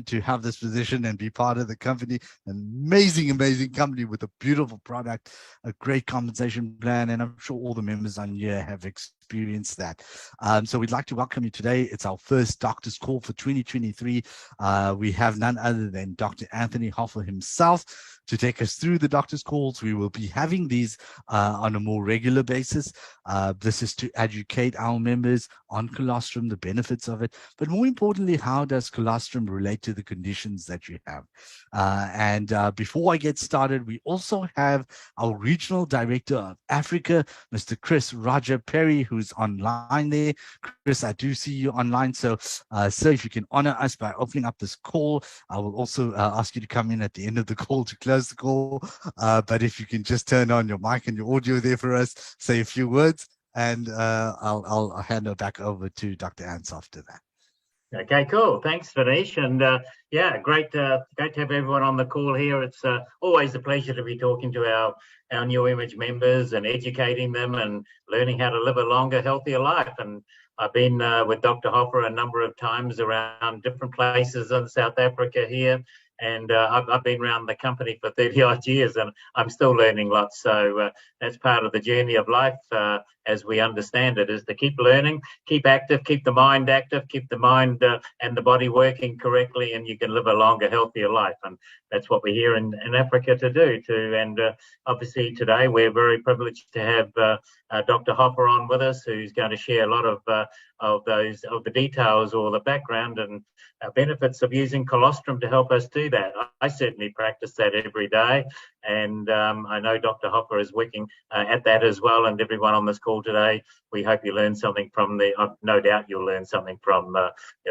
to have this position and be part of the company. An amazing company with a beautiful product, a great compensation plan, and I'm sure all the members on here have experienced that. So we'd like to welcome you today. It's our first doctor's call for 2023. We have none other than Dr. Anthony Hofer himself to take us through the doctor's calls. We will be having these on a more regular basis. This is to educate our members on colostrum, the benefits of it, but more importantly, how does colostrum relate to the conditions that you have? Before I get started, we also have our Regional Director of Africa, Mr. Chris Roger Perry, who's online there. Chris, I do see you online. So, sir, if you can honor us by opening up this call, I will also ask you to come in at the end of the call to close the call. But if you can just turn on your mic and your audio there for us, say a few words, and I'll hand it back over to Dr. Ants after that. Okay, cool. Thanks, Vinesh. And yeah, great to have everyone on the call here. It's always a pleasure to be talking to our new image members and educating them and learning how to live a longer, healthier life. And I've been with Dr. Hofer a number of times around different places in South Africa here. And I've been around the company for 30 odd years and I'm still learning lots. So that's part of the journey of life as we understand it, is to keep learning, keep active, keep the mind active, keep the mind and the body working correctly, and you can live a longer, healthier life. And that's what we're here in Africa to do too. And obviously today we're very privileged to have Dr. Hofer on with us, who's going to share a lot of the details or the background and benefits of using colostrum to help us do that. I certainly practice that every day, and I know Dr. Hofer is working at that as well. And everyone on this call today, we hope you learn something from no doubt you'll learn something from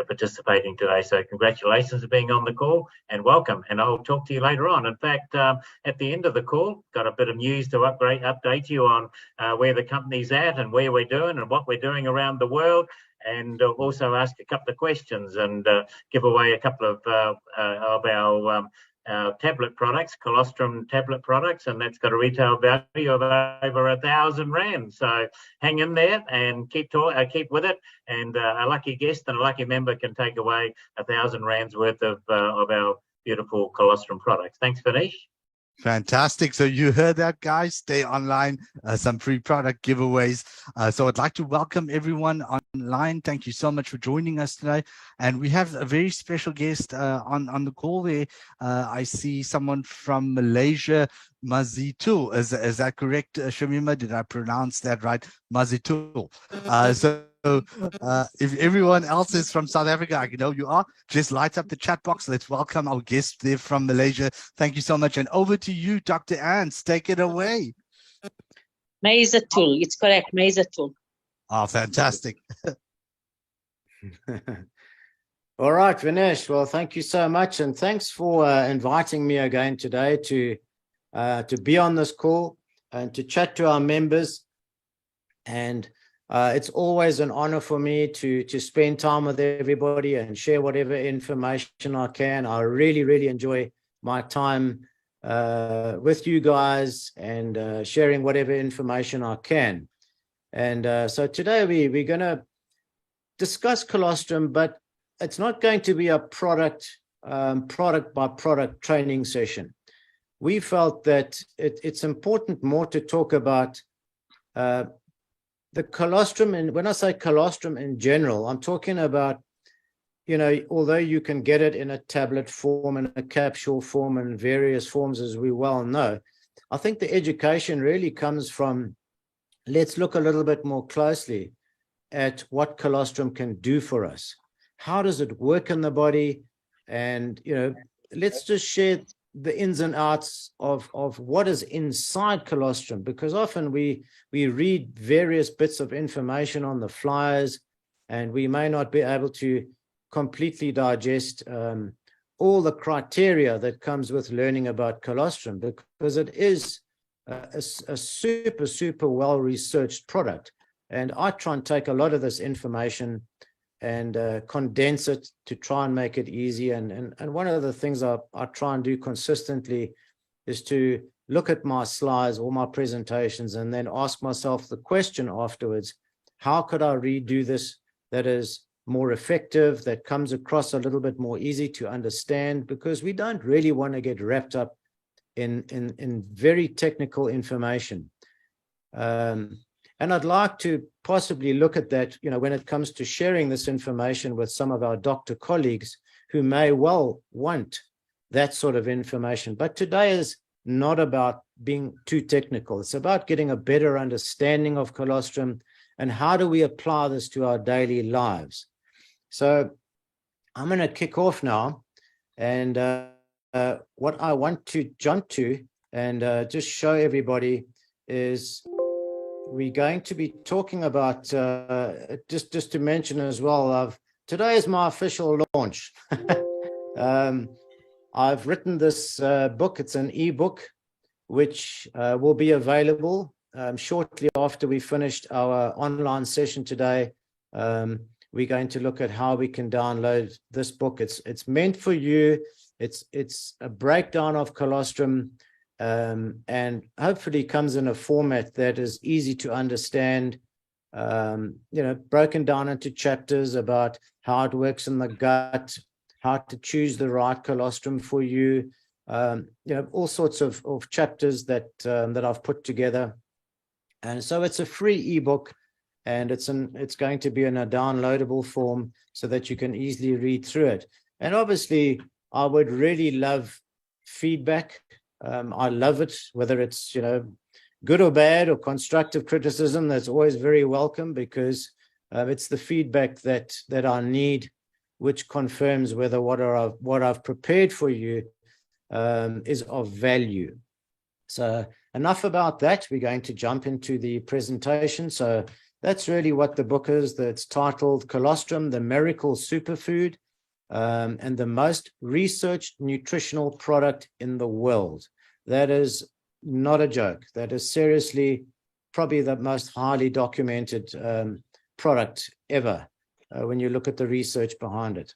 participating today. So congratulations for being on the call and welcome. And I'll talk to you later on. In fact, at the end of the call, got a bit of news to update you on where the company's at and where we're doing and what we're doing around the world. And also ask a couple of questions and give away a couple of our tablet products, colostrum tablet products, and that's got a retail value of over 1,000 rand. So hang in there and keep with it. And a lucky guest and a lucky member can take away 1,000 rands worth of our beautiful colostrum products. Thanks, Vinesh. Fantastic. So you heard that, guys. Stay online, some free product giveaways. So I'd like to welcome everyone online. Thank you so much for joining us today. And we have a very special guest on the call there. I see someone from Malaysia, Mazitul. Is that correct, Shamima? Did I pronounce that right? Mazitul. So if everyone else is from South Africa, I know you are, just light up the chat box. Let's welcome our guest there from Malaysia. Thank you so much. And over to you, Dr. Ants. Take it away. Mazitul. It's correct. Mazitul. Oh, fantastic. All right, Vinesh. Well, thank you so much. And thanks for inviting me again today to be on this call and to chat to our members. And it's always an honor for me to spend time with everybody and share whatever information I can. I really enjoy my time with you guys and sharing whatever information I can. And so today we're going to discuss colostrum, but it's not going to be a product by product training session. We felt that it's important more to talk about the colostrum. And when I say colostrum in general, I'm talking about, although you can get it in a tablet form and a capsule form and various forms, as we well know, I think the education really comes from, let's look a little bit more closely at what colostrum can do for us. How does it work in the body? And, let's just share the ins and outs of what is inside colostrum, because often we read various bits of information on the flyers and we may not be able to completely digest all the criteria that comes with learning about colostrum, because it is a super well researched product. And I try and take a lot of this information and condense it to try and make it easy. And one of the things I try and do consistently is to look at my slides or my presentations and then ask myself the question afterwards, how could I redo this that is more effective, that comes across a little bit more easy to understand, because we don't really want to get wrapped up in very technical information. And I'd like to possibly look at that, when it comes to sharing this information with some of our doctor colleagues who may well want that sort of information. But today is not about being too technical. It's about getting a better understanding of colostrum and how do we apply this to our daily lives. So I'm going to kick off now, and what I want to jump to and just show everybody is we're going to be talking about, just to mention as well, today is my official launch. I've written this book. It's an ebook, which will be available shortly after we finished our online session today. We're going to look at how we can download this book. It's meant for you. It's a breakdown of colostrum, and hopefully comes in a format that is easy to understand, broken down into chapters about how it works in the gut, how to choose the right colostrum for you, all sorts of chapters that I've put together. And so it's a free ebook, and it's going to be in a downloadable form so that you can easily read through it. And obviously, I would really love feedback. I love it, whether it's good or bad or constructive criticism. That's always very welcome, because it's the feedback that I need, which confirms whether what I've prepared for you is of value. So enough about that. We're going to jump into the presentation. So that's really what the book is. That's titled Colostrum, the Miracle Superfood, and the most researched nutritional product in the world. That is not a joke. That is seriously probably the most highly documented product ever when you look at the research behind it.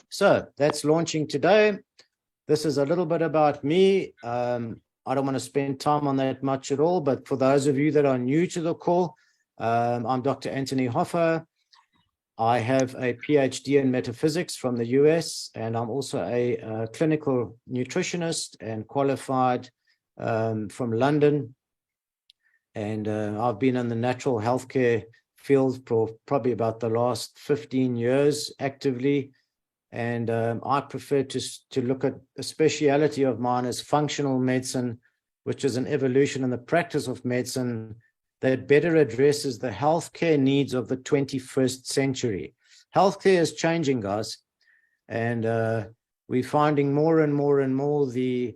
So that's launching today. This is a little bit about me. I don't want to spend time on that much at all, but for those of you that are new to the call, I'm Dr. Anthony Hofer. I have a PhD in metaphysics from the US, and I'm also a clinical nutritionist and qualified from London. And I've been in the natural healthcare field for probably about the last 15 years actively. And I prefer to look at a speciality of mine as functional medicine, which is an evolution in the practice of medicine that better addresses the healthcare needs of the 21st century. Healthcare is changing, guys, and we're finding more and more and more the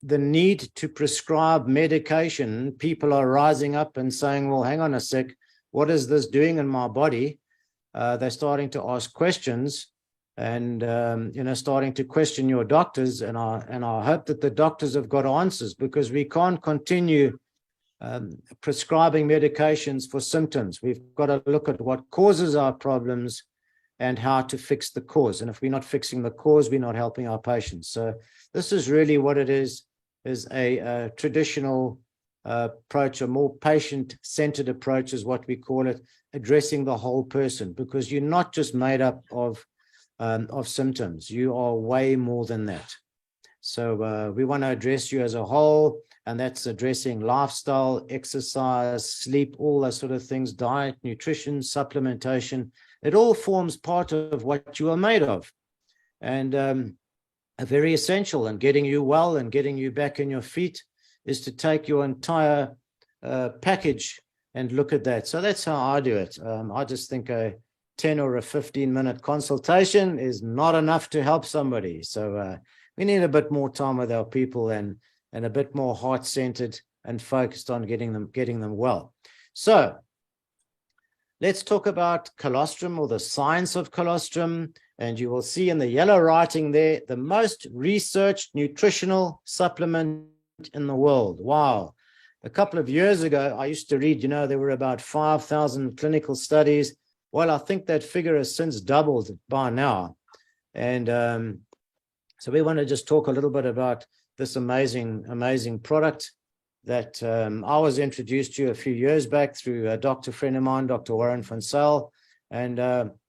need to prescribe medication. People are rising up and saying, well, hang on a sec, what is this doing in my body? They're starting to ask questions and, starting to question your doctors. And I hope that the doctors have got answers, because we can't continue prescribing medications for symptoms. We've got to look at what causes our problems and how to fix the cause. And if we're not fixing the cause, we're not helping our patients. So this is really what it is a traditional approach, a more patient-centered approach is what we call it, addressing the whole person, because you're not just made up of symptoms. You are way more than that. So we want to address you as a whole, and that's addressing lifestyle, exercise, sleep, all those sort of things, diet, nutrition, supplementation. It all forms part of what you are made of, and very essential in getting you well and getting you back on your feet is to take your entire package and look at that. So that's how I do it. I just think a 10 or a 15-minute consultation is not enough to help somebody. So we need a bit more time with our people and a bit more heart-centered and focused on getting them well. So let's talk about colostrum, or the science of colostrum. And you will see in the yellow writing there, the most researched nutritional supplement in the world. Wow. A couple of years ago, I used to read, there were about 5,000 clinical studies. Well, I think that figure has since doubled by now. And so we want to just talk a little bit about this amazing product that I was introduced to a few years back through a doctor friend of mine, Dr. Warren van Zyl, and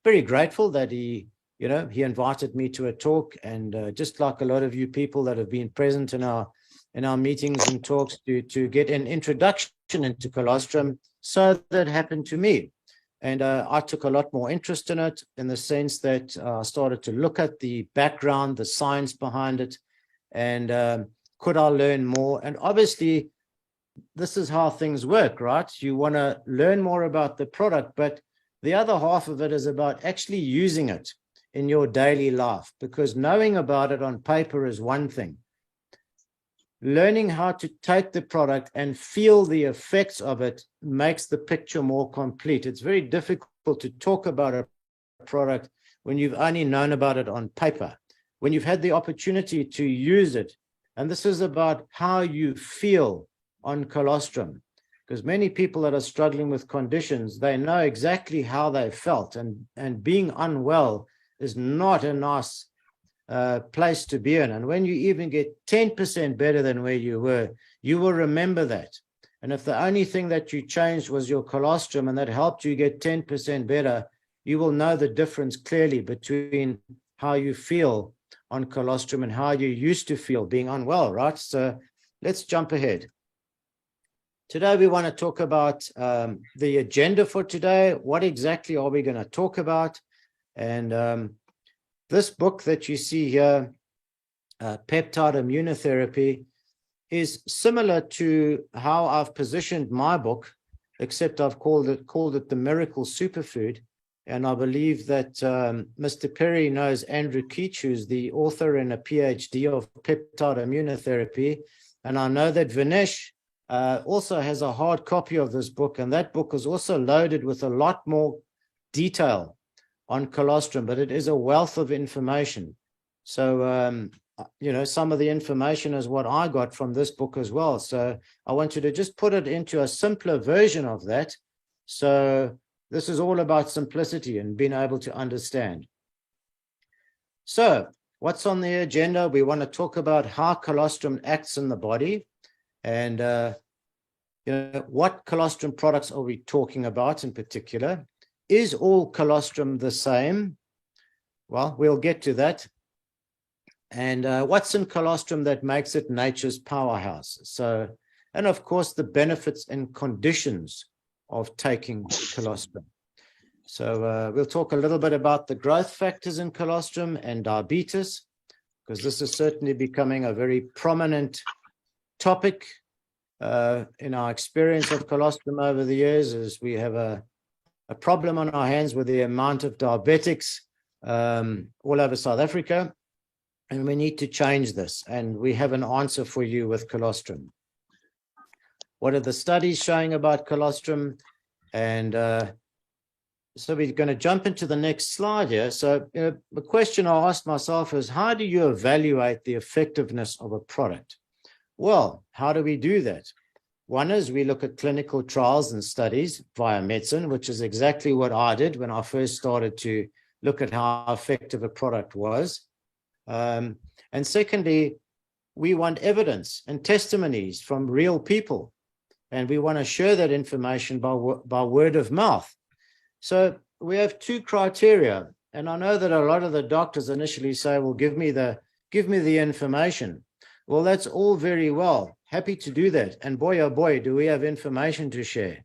very grateful that he invited me to a talk, and just like a lot of you people that have been present in our meetings and talks to get an introduction into colostrum. So that happened to me. And I took a lot more interest in it, in the sense that I started to look at the background, the science behind it, and could I learn more? And obviously, this is how things work, right? You want to learn more about the product, but the other half of it is about actually using it in your daily life, because knowing about it on paper is one thing. Learning how to take the product and feel the effects of it makes the picture more complete. It's very difficult to talk about a product when you've only known about it on paper, when you've had the opportunity to use it. And this is about how you feel on colostrum, because many people that are struggling with conditions, they know exactly how they felt, and being unwell is not a nice place to be in. And when you even get 10% better than where you were, you will remember that. And if the only thing that you changed was your colostrum and that helped you get 10% better, you will know the difference clearly between how you feel on colostrum and how you used to feel being unwell, right? So let's jump ahead. Today, we want to talk about the agenda for today. What exactly are we going to talk about? And this book that you see here, Peptide Immunotherapy, is similar to how I've positioned my book, except I've called it the Miracle Superfood. And I believe that Mr. Perry knows Andrew Keach, who's the author and a PhD of Peptide Immunotherapy. And I know that Vinesh also has a hard copy of this book, and that book is also loaded with a lot more detail on colostrum, but it is a wealth of information. So, some of the information is what I got from this book as well. So I want you to just put it into a simpler version of that. So this is all about simplicity and being able to understand. So what's on the agenda? We want to talk about how colostrum acts in the body, and what colostrum products are we talking about in particular? Is all colostrum the same? Well, we'll get to that. And what's in colostrum that makes it nature's powerhouse? So, and of course, the benefits and conditions of taking colostrum. So we'll talk a little bit about the growth factors in colostrum and diabetes, because this is certainly becoming a very prominent topic in our experience of colostrum over the years, as we have a problem on our hands with the amount of diabetics all over South Africa, and we need to change this, and we have an answer for you with colostrum. What are the studies showing about colostrum? And so we're going to jump into the next slide here. So the question I asked myself is, how do you evaluate the effectiveness of a product? Well, how do we do that? One is we look at clinical trials and studies via medicine, which is exactly what I did when I first started to look at how effective a product was. And secondly, we want evidence and testimonies from real people, and we want to share that information by word of mouth. So we have two criteria, and I know that a lot of the doctors initially say, well, give me the information. Well, that's all very well. Happy to do that. And boy, oh boy, do we have information to share.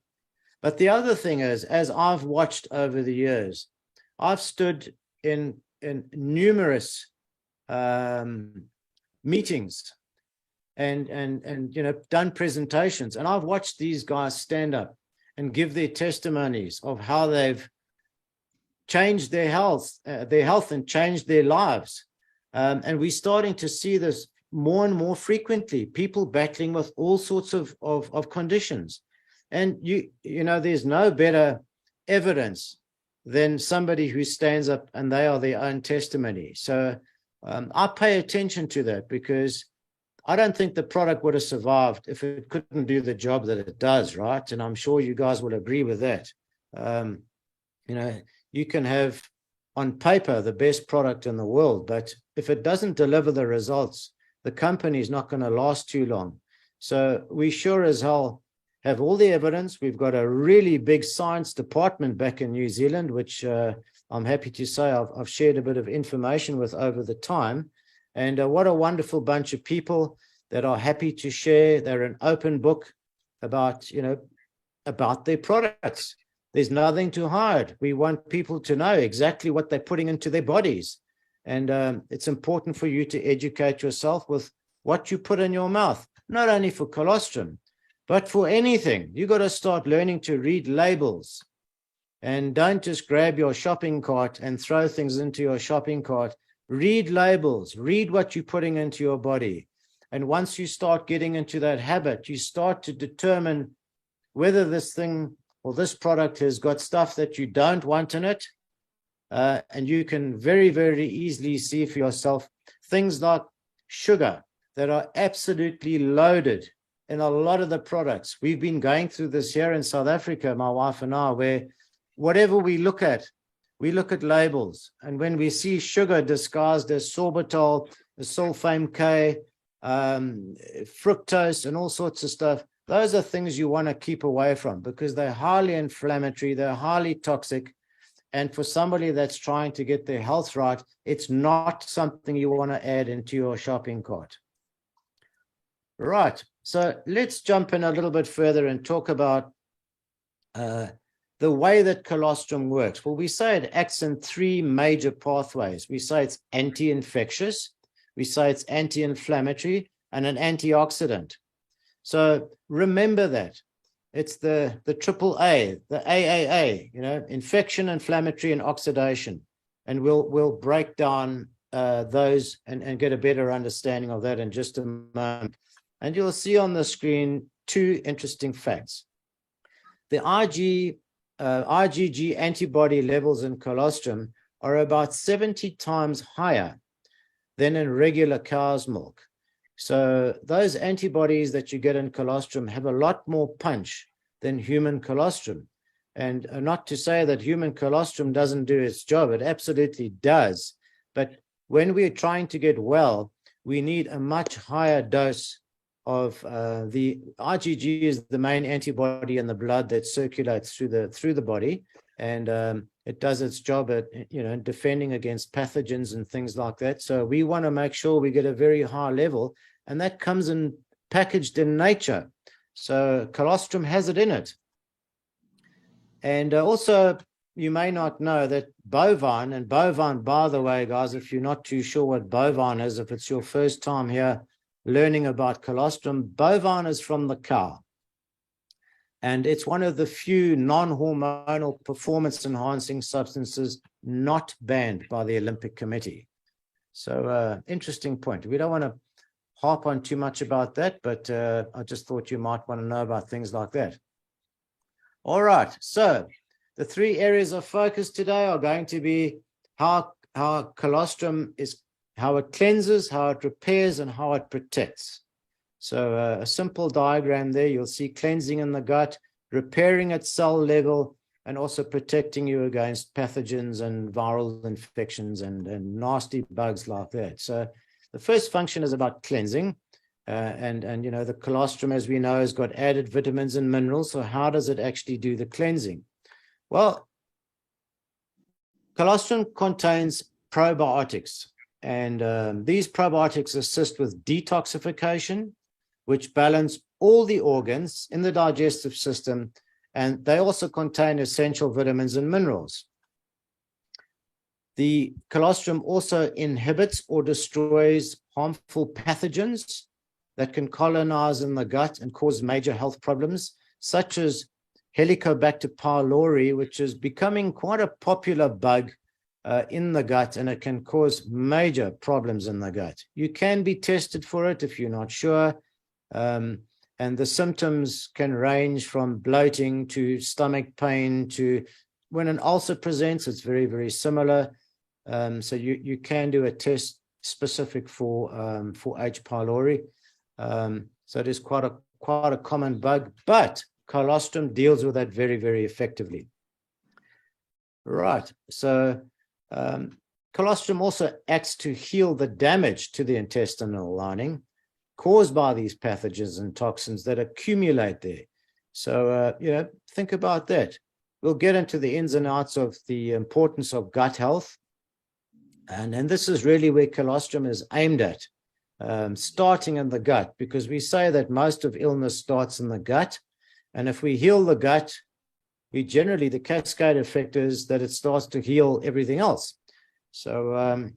But the other thing is, as I've watched over the years, I've stood in numerous meetings and done presentations, and I've watched these guys stand up and give their testimonies of how they've changed their health and changed their lives. And we're starting to see this more and more frequently, people battling with all sorts of conditions. And there's no better evidence than somebody who stands up and they are their own testimony. So I pay attention to that, because I don't think the product would have survived if it couldn't do the job that it does, right? And I'm sure you guys will agree with that. You can have on paper the best product in the world, but if it doesn't deliver the results, the company is not going to last too long. So we sure as hell have all the evidence. We've got a really big science department back in New Zealand, which I'm happy to say I've shared a bit of information with over the time. And what a wonderful bunch of people that are happy to share. They're an open book about, about their products. There's nothing to hide. We want people to know exactly what they're putting into their bodies. And it's important for you to educate yourself with what you put in your mouth, not only for colostrum, but for anything. You got to start learning to read labels. And don't just grab your shopping cart and throw things into your shopping cart. Read labels, read what you're putting into your body. And once you start getting into that habit, you start to determine whether this thing or this product has got stuff that you don't want in it. And you can very, very easily see for yourself things like sugar that are absolutely loaded in a lot of the products. We've been going through this here in South Africa, my wife and I, where whatever we look at labels. And when we see sugar disguised as sorbitol, sulfame K, fructose, and all sorts of stuff, those are things you want to keep away from because they're highly inflammatory, they're highly toxic. And for somebody that's trying to get their health right, it's not something you want to add into your shopping cart. Right. So let's jump in a little bit further and talk about the way that colostrum works. Well, we say it acts in three major pathways. We say it's anti-infectious, we say it's anti-inflammatory, and an antioxidant. So remember that. It's the triple A, the AAA, infection, inflammatory, and oxidation. And we'll break down those and get a better understanding of that in just a moment. And you'll see on the screen two interesting facts. The IgG antibody levels in colostrum are about 70 times higher than in regular cow's milk. So those antibodies that you get in colostrum have a lot more punch than human colostrum. And not to say that human colostrum doesn't do its job, it absolutely does. But when we're trying to get well, we need a much higher dose of the IgG is the main antibody in the blood that circulates through the body, and it does its job at defending against pathogens and things like that. So we want to make sure we get a very high level, and that comes in packaged in nature. So colostrum has it in it. And also, you may not know that bovine, by the way, guys, if you're not too sure what bovine is, if it's your first time here learning about colostrum, bovine is from the cow. And it's one of the few non-hormonal performance-enhancing substances not banned by the Olympic Committee. So interesting point. We don't want to harp on too much about that, but I just thought you might want to know about things like that. All right, so the three areas of focus today are going to be how colostrum is, how it cleanses, how it repairs, and how it protects. So a simple diagram there, you'll see cleansing in the gut, repairing at cell level, and also protecting you against pathogens and viral infections and nasty bugs like that. So the first function is about cleansing. And the colostrum, as we know, has got added vitamins and minerals. So how does it actually do the cleansing? Well, colostrum contains probiotics. And these probiotics assist with detoxification, which balance all the organs in the digestive system, and they also contain essential vitamins and minerals. The colostrum also inhibits or destroys harmful pathogens that can colonize in the gut and cause major health problems, such as Helicobacter pylori, which is becoming quite a popular bug in the gut, and it can cause major problems in the gut. You can be tested for it if you're not sure. And the symptoms can range from bloating to stomach pain to when an ulcer presents, it's very, very similar. So you can do a test specific for H. pylori. So it is quite a common bug, but colostrum deals with that very, very effectively. Right. So colostrum also acts to heal the damage to the intestinal lining. caused by these pathogens and toxins that accumulate there. So, think about that. We'll get into the ins and outs of the importance of gut health. And this is really where colostrum is aimed at, starting in the gut, because we say that most of illness starts in the gut. And if we heal the gut, the cascade effect is that it starts to heal everything else. So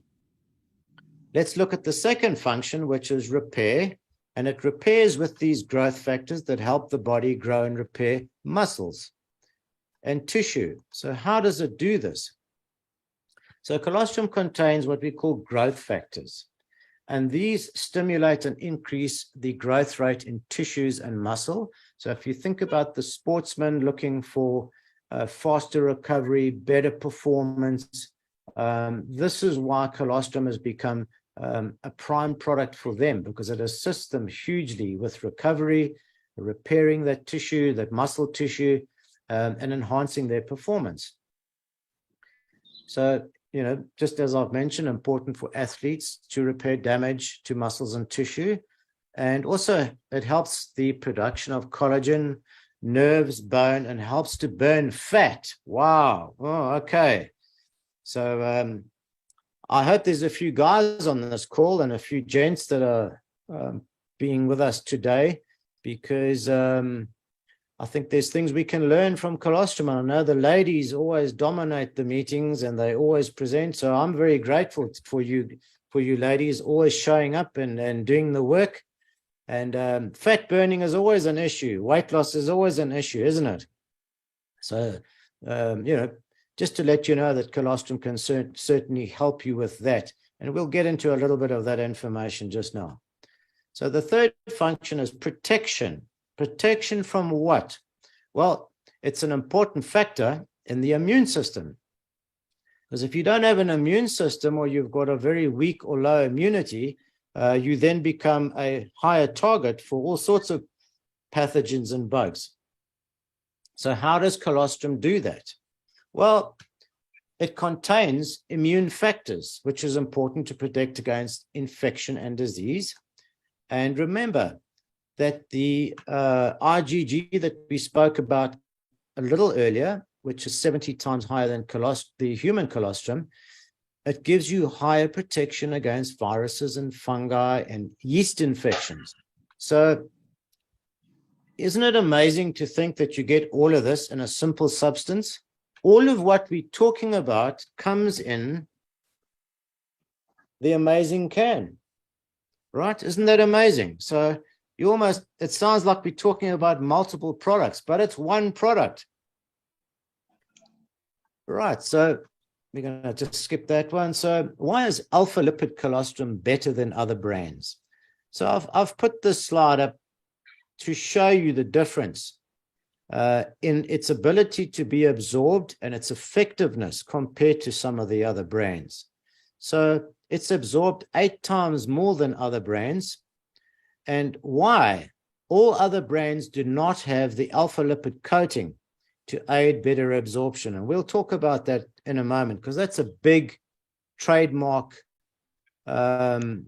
let's look at the second function, which is repair. And it repairs with these growth factors that help the body grow and repair muscles and tissue. So how does it do this? So colostrum contains what we call growth factors. And these stimulate and increase the growth rate in tissues and muscle. So if you think about the sportsman looking for faster recovery, better performance, this is why colostrum has become a prime product for them, because it assists them hugely with recovery, repairing that tissue, that muscle tissue, and enhancing their performance. So, just as I've mentioned, important for athletes to repair damage to muscles and tissue. And also it helps the production of collagen, nerves, bone, and helps to burn fat. Wow. Oh, okay. So I hope there's a few guys on this call and a few gents that are being with us today, because I think there's things we can learn from colostrum. I know the ladies always dominate the meetings and they always present. So I'm very grateful for you ladies always showing up and doing the work. And fat burning is always an issue. Weight loss is always an issue, isn't it? So, just to let you know that colostrum can certainly help you with that. And we'll get into a little bit of that information just now. So the third function is protection. Protection from what? Well, it's an important factor in the immune system. Because if you don't have an immune system, or you've got a very weak or low immunity, you then become a higher target for all sorts of pathogens and bugs. So how does colostrum do that? Well, it contains immune factors, which is important to protect against infection and disease. And remember that the IgG that we spoke about a little earlier, which is 70 times higher than the human colostrum, it gives you higher protection against viruses and fungi and yeast infections. So isn't it amazing to think that you get all of this in a simple substance? All of what we're talking about comes in the amazing can, right? Isn't that amazing? So it sounds like we're talking about multiple products, but it's one product. Right, so we're going to just skip that one. So why is Alpha Lipid Colostrum better than other brands? So I've put this slide up to show you the difference in its ability to be absorbed and its effectiveness compared to some of the other brands. So it's absorbed 8 times more than other brands. And why? All other brands do not have the alpha lipid coating to aid better absorption. And we'll talk about that in a moment, because that's a big trademark and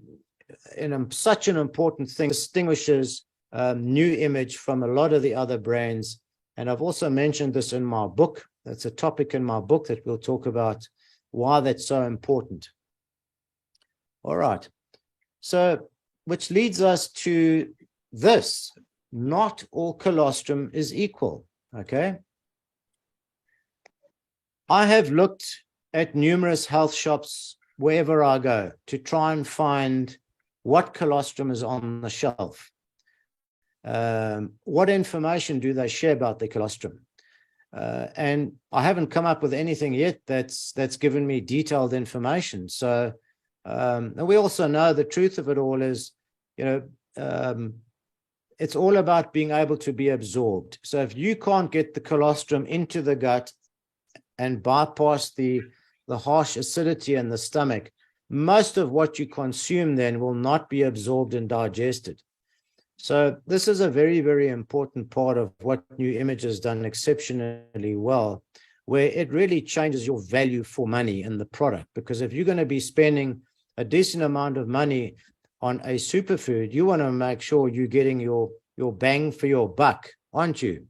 such an important thing. Distinguishes New Image from a lot of the other brands. And I've also mentioned this in my book. That's a topic in my book that we'll talk about why that's so important. All right. So, which leads us to this. Not all colostrum is equal, okay? I have looked at numerous health shops wherever I go to try and find what colostrum is on the shelf. What information do they share about the colostrum? And I haven't come up with anything yet that's given me detailed information. So, and we also know the truth of it all is, it's all about being able to be absorbed. So if you can't get the colostrum into the gut and bypass the harsh acidity in the stomach, most of what you consume then will not be absorbed and digested. So this is a very, very important part of what New Image has done exceptionally well, where it really changes your value for money in the product. Because if you're going to be spending a decent amount of money on a superfood, you want to make sure you're getting your bang for your buck, aren't you?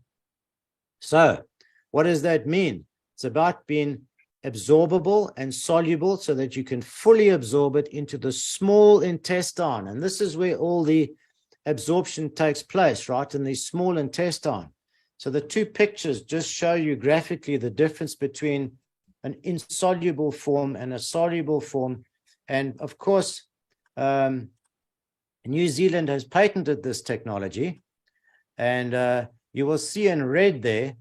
So what does that mean? It's about being absorbable and soluble so that you can fully absorb it into the small intestine. And this is where all the absorption takes place, right, in the small intestine. So the two pictures just show you graphically the difference between an insoluble form and a soluble form. And of course, New Zealand has patented this technology, and you will see in red there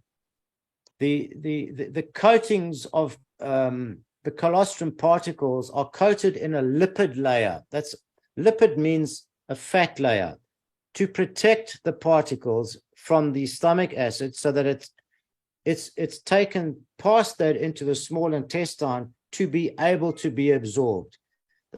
the coatings of the colostrum particles are coated in a lipid layer. That's lipid means a fat layer to protect the particles from the stomach acid, so that it's taken past that into the small intestine to be able to be absorbed.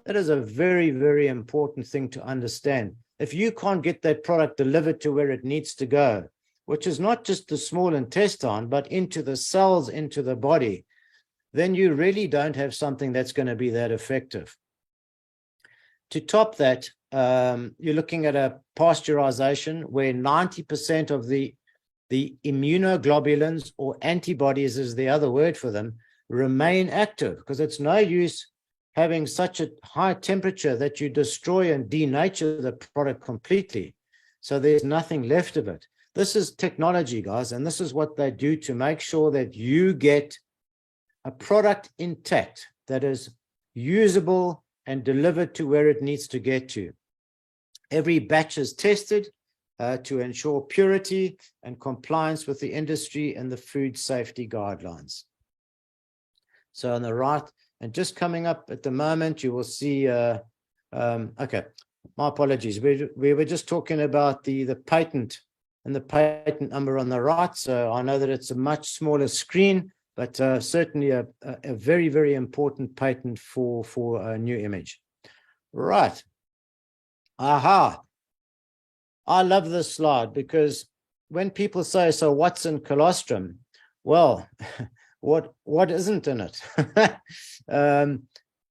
That is a very, very important thing to understand. If you can't get that product delivered to where it needs to go, which is not just the small intestine, but into the cells, into the body, then you really don't have something that's going to be that effective. To top that, you're looking at a pasteurization where 90% of the immunoglobulins, or antibodies is the other word for them, remain active, because it's no use having such a high temperature that you destroy and denature the product completely. So there's nothing left of it. This is technology, guys, and this is what they do to make sure that you get a product intact that is usable and delivered to where it needs to get to. Every batch is tested to ensure purity and compliance with the industry and the food safety guidelines. So on the right, and just coming up at the moment, you will see, okay, my apologies. We were just talking about the patent and the patent number on the right. So I know that it's a much smaller screen, but certainly a very, very important patent for a new image. Right. Aha. I love this slide because when people say, so what's in colostrum? Well, what isn't in it?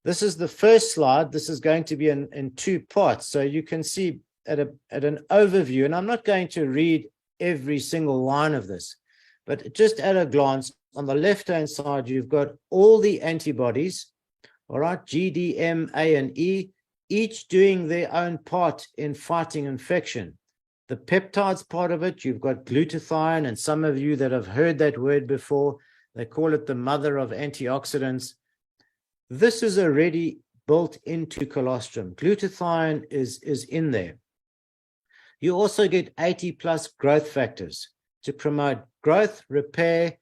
This is the first slide. This is going to be in two parts. So you can see at an overview, and I'm not going to read every single line of this, but just at a glance, on the left-hand side, you've got all the antibodies, all right, G, D, M, A, and E, each doing their own part in fighting infection. The peptides part of it, you've got glutathione, and some of you that have heard that word before, they call it the mother of antioxidants. This is already built into colostrum. Glutathione is in there. You also get 80+ growth factors to promote growth, repair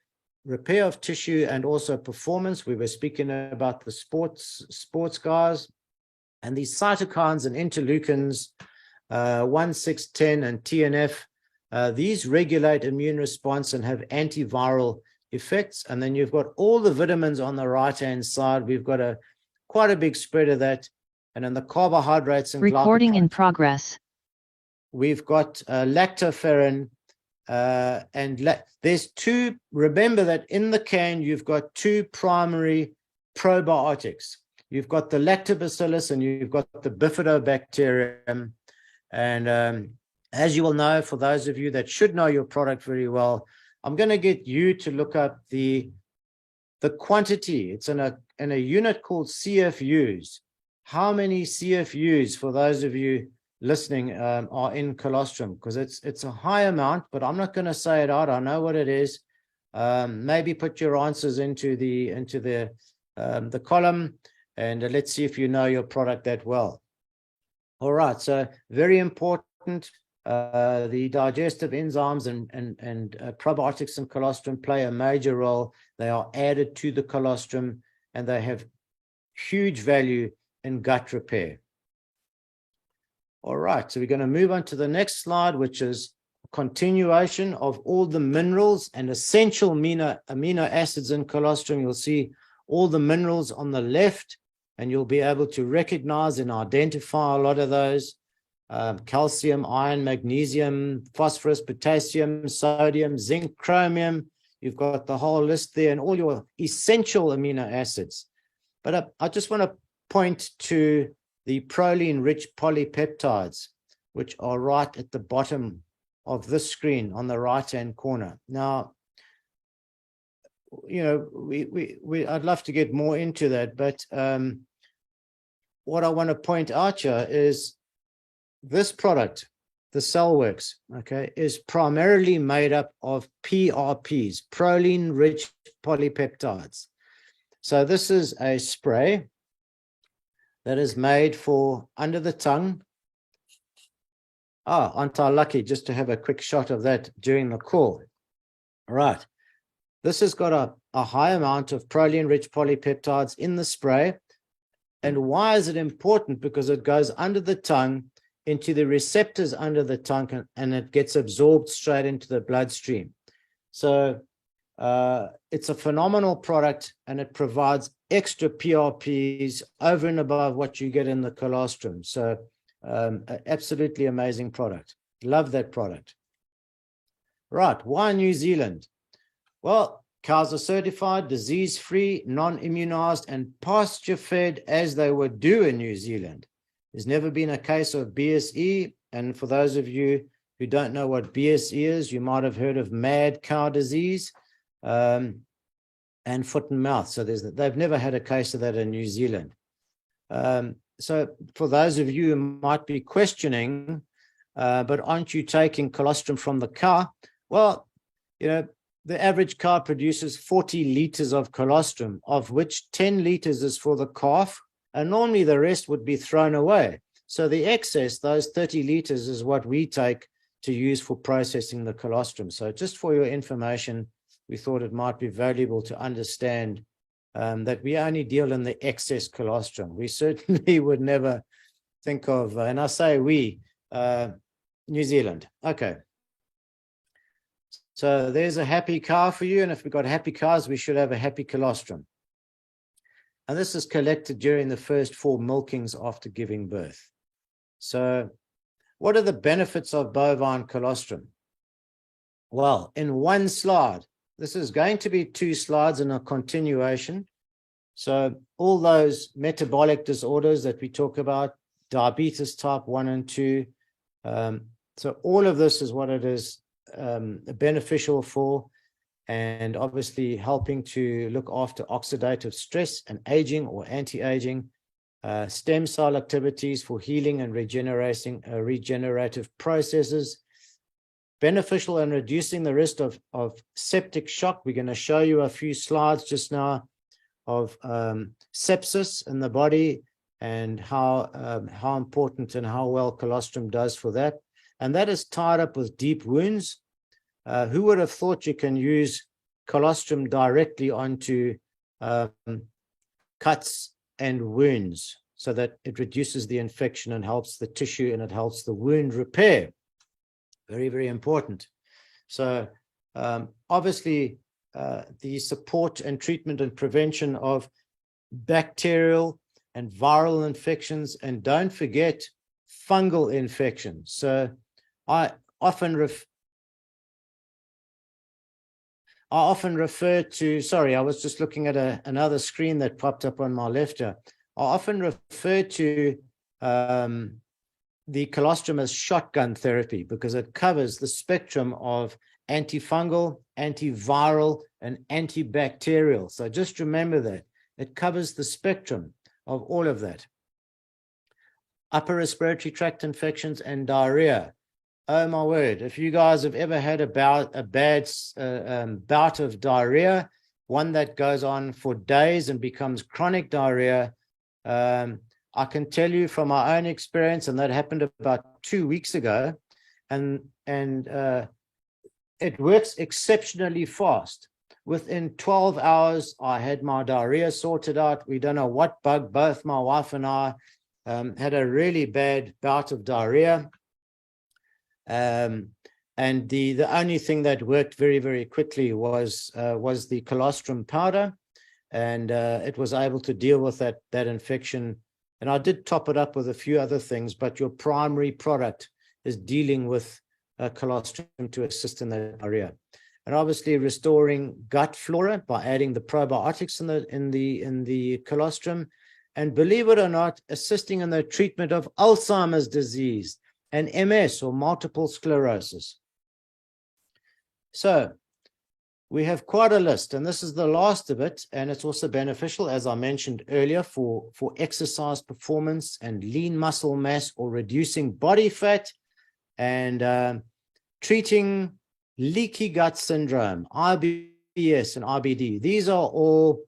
of tissue, and also performance. We were speaking about the sports guys. And these cytokines and interleukins, 1, 6, 10, and TNF, these regulate immune response and have antiviral effects. And then you've got all the vitamins on the right-hand side. We've got quite a big spread of that. And then the carbohydrates and recording in progress. We've got lactoferrin, and there's two. Remember that in the can, you've got two primary probiotics. You've got the lactobacillus and you've got the bifidobacterium. And as you will know, for those of you that should know your product very well, I'm going to get you to look up the quantity. It's in a unit called CFUs. How many CFUs, for those of you listening, are in colostrum? Because it's a high amount, but I'm not going to say it out. I know what it is. Maybe put your answers into the column, and let's see if you know your product that well. All right, so very important. The digestive enzymes and probiotics in colostrum play a major role. They are added to the colostrum, and they have huge value in gut repair. All right, so we're going to move on to the next slide, which is a continuation of all the minerals and essential amino acids in colostrum. You'll see all the minerals on the left, and you'll be able to recognize and identify a lot of those. Calcium, iron, magnesium, phosphorus, potassium, sodium, zinc, chromium. You've got the whole list there and all your essential amino acids. But I just want to point to the proline-rich polypeptides, which are right at the bottom of this screen on the right-hand corner. Now, you know, I'd love to get more into that, but what I want to point out here is this product, the Cellworks, okay, is primarily made up of PRPs, proline-rich polypeptides. So this is a spray that is made for under the tongue. Oh, aren't I lucky just to have a quick shot of that during the call? All right. This has got a high amount of proline-rich polypeptides in the spray. And why is it important? Because it goes under the tongue into the receptors under the tongue, and it gets absorbed straight into the bloodstream. So it's a phenomenal product, and it provides extra PRPs over and above what you get in the colostrum. So absolutely amazing product. Love that product. Right, why New Zealand? Well, cows are certified, disease-free, non-immunized, and pasture-fed as they would do in New Zealand. There's never been a case of BSE, and for those of you who don't know what BSE is, you might have heard of mad cow disease and foot and mouth. So they've never had a case of that in New Zealand. So for those of you who might be questioning, but aren't you taking colostrum from the cow? Well, you know, the average cow produces 40 liters of colostrum, of which 10 liters is for the calf, and normally the rest would be thrown away. So the excess, those 30 liters, is what we take to use for processing the colostrum. So just for your information, we thought it might be valuable to understand that we only deal in the excess colostrum. We certainly would never think of, and I say we, New Zealand. Okay. So there's a happy cow for you, and if we've got happy cows, we should have a happy colostrum. And this is collected during the first 4 milkings after giving birth. So what are the benefits of bovine colostrum? Well, in one slide, this is going to be 2 slides in a continuation. So all those metabolic disorders that we talk about, diabetes type 1 and 2. So all of this is what it is beneficial for, and obviously helping to look after oxidative stress and aging or anti-aging, stem cell activities for healing and regenerative processes, beneficial in reducing the risk of septic shock. We're going to show you a few slides just now of sepsis in the body and how important and how well colostrum does for that. And that is tied up with deep wounds. Who would have thought you can use colostrum directly onto cuts and wounds so that it reduces the infection and helps the tissue and it helps the wound repair? Very, very important. So obviously the support and treatment and prevention of bacterial and viral infections, and don't forget fungal infections. So I often refer to, sorry, I was just looking at another screen that popped up on my left here. I often refer to the colostrum as shotgun therapy because it covers the spectrum of antifungal, antiviral, and antibacterial. So just remember that. It covers the spectrum of all of that. Upper respiratory tract infections and diarrhea. Oh my word, if you guys have ever had a bad bout of diarrhea, one that goes on for days and becomes chronic diarrhea, I can tell you from my own experience, and that happened about 2 weeks ago, and it works exceptionally fast. Within 12 hours, I had my diarrhea sorted out. We don't know what bug, both my wife and I had a really bad bout of diarrhea. And the only thing that worked very, very quickly was the colostrum powder, and it was able to deal with that infection. And I did top it up with a few other things, but your primary product is dealing with colostrum to assist in that area. And obviously restoring gut flora by adding the probiotics in the colostrum, and believe it or not, assisting in the treatment of Alzheimer's disease and MS or multiple sclerosis. So we have quite a list, and this is the last of it, and it's also beneficial, as I mentioned earlier, for exercise performance and lean muscle mass or reducing body fat and treating leaky gut syndrome, IBS and IBD. These are all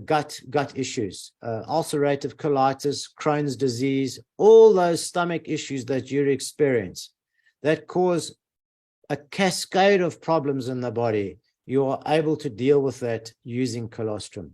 gut issues, ulcerative colitis, Crohn's disease, all those stomach issues that you experience that cause a cascade of problems in the body. You are able to deal with that using colostrum.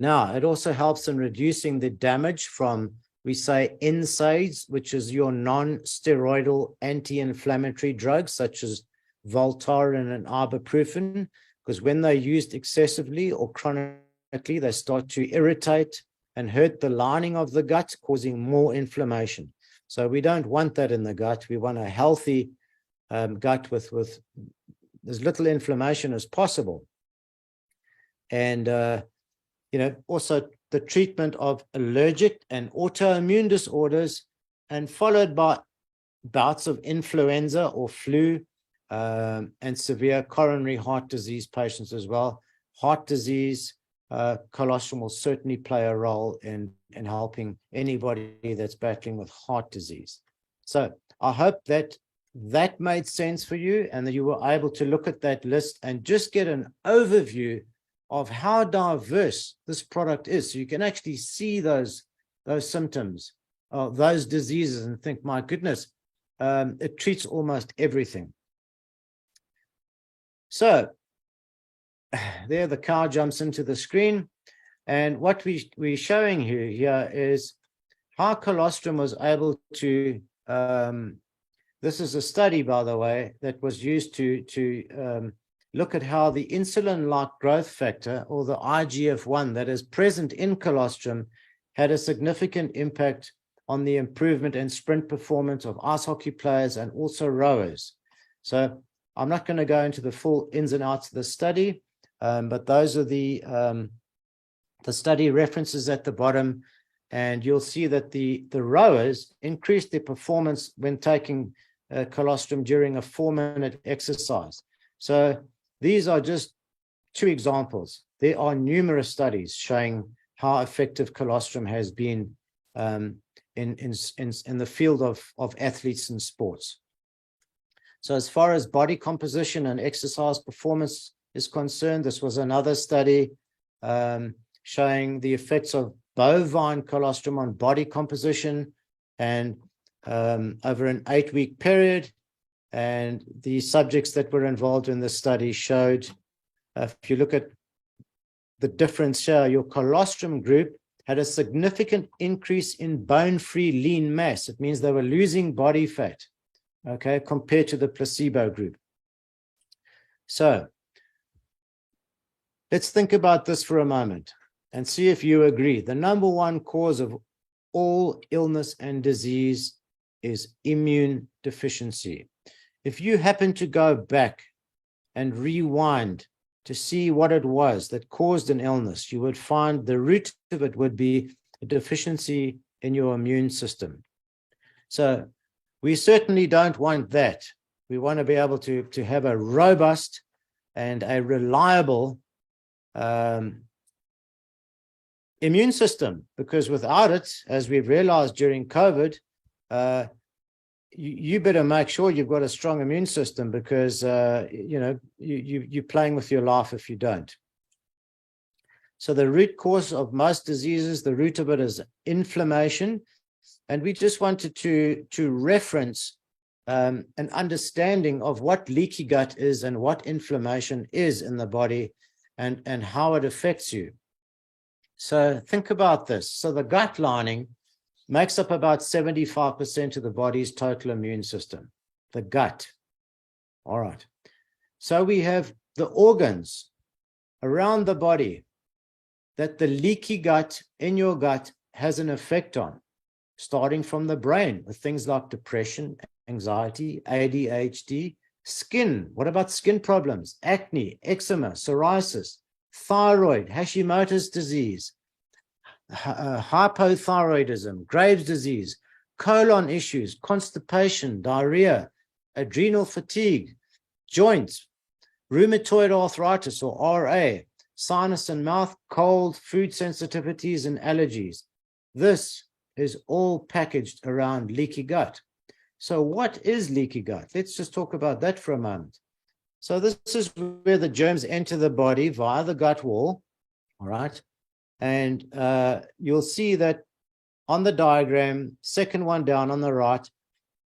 Now, it also helps in reducing the damage from, we say, NSAIDs, which is your non-steroidal anti-inflammatory drugs, such as Voltaren and ibuprofen, because when they're used excessively or chronically, they start to irritate and hurt the lining of the gut, causing more inflammation. So we don't want that in the gut. We want a healthy gut with as little inflammation as possible. And, also the treatment of allergic and autoimmune disorders, and followed by bouts of influenza or flu, and severe coronary heart disease patients as well. Heart disease, colostrum will certainly play a role in helping anybody that's battling with heart disease. So I hope that made sense for you, and that you were able to look at that list and just get an overview of how diverse this product is. So you can actually see those symptoms, those diseases, and think, my goodness, it treats almost everything. So there the cow jumps into the screen, and what we're showing here is how colostrum was able to this is a study, by the way, that was used to look at how the insulin-like growth factor, or the IGF-1 that is present in colostrum, had a significant impact on the improvement and sprint performance of ice hockey players and also rowers. So I'm not going to go into the full ins and outs of the study, but those are the study references at the bottom, and you'll see that the rowers increased their performance when taking colostrum during a 4-minute exercise. So these are just 2 examples. There are numerous studies showing how effective colostrum has been in the field of athletes and sports. So as far as body composition and exercise performance is concerned, this was another study showing the effects of bovine colostrum on body composition, and over an 8-week period. And the subjects that were involved in the study showed, if you look at the difference here, your colostrum group had a significant increase in bone-free lean mass. It means they were losing body fat, okay, compared to the placebo group. So let's think about this for a moment and see if you agree. The number 1 cause of all illness and disease is immune deficiency. If you happen to go back and rewind to see what it was that caused an illness, you would find the root of it would be a deficiency in your immune system. So we certainly don't want that. We want to be able to have a robust and a reliable immune system, because without it, as we've realized during COVID, you better make sure you've got a strong immune system, because you're playing with your life if you don't. So the root cause of most diseases, the root of it is inflammation, and we just wanted to reference an understanding of what leaky gut is and what inflammation is in the body, and how it affects you. So think about this. So the gut lining makes up about 75% of the body's total immune system, the gut. All right. So we have the organs around the body that the leaky gut in your gut has an effect on, starting from the brain with things like depression, anxiety, ADHD, skin. What about skin problems? Acne, eczema, psoriasis, thyroid, Hashimoto's disease, hypothyroidism, Graves' disease, colon issues, constipation, diarrhea, adrenal fatigue, joints, rheumatoid arthritis or RA, sinus and mouth, cold, food sensitivities, and allergies. This is all packaged around leaky gut. So what is leaky gut? Let's just talk about that for a moment. So this is where the germs enter the body via the gut wall, all right? And you'll see that on the diagram, second one down on the right,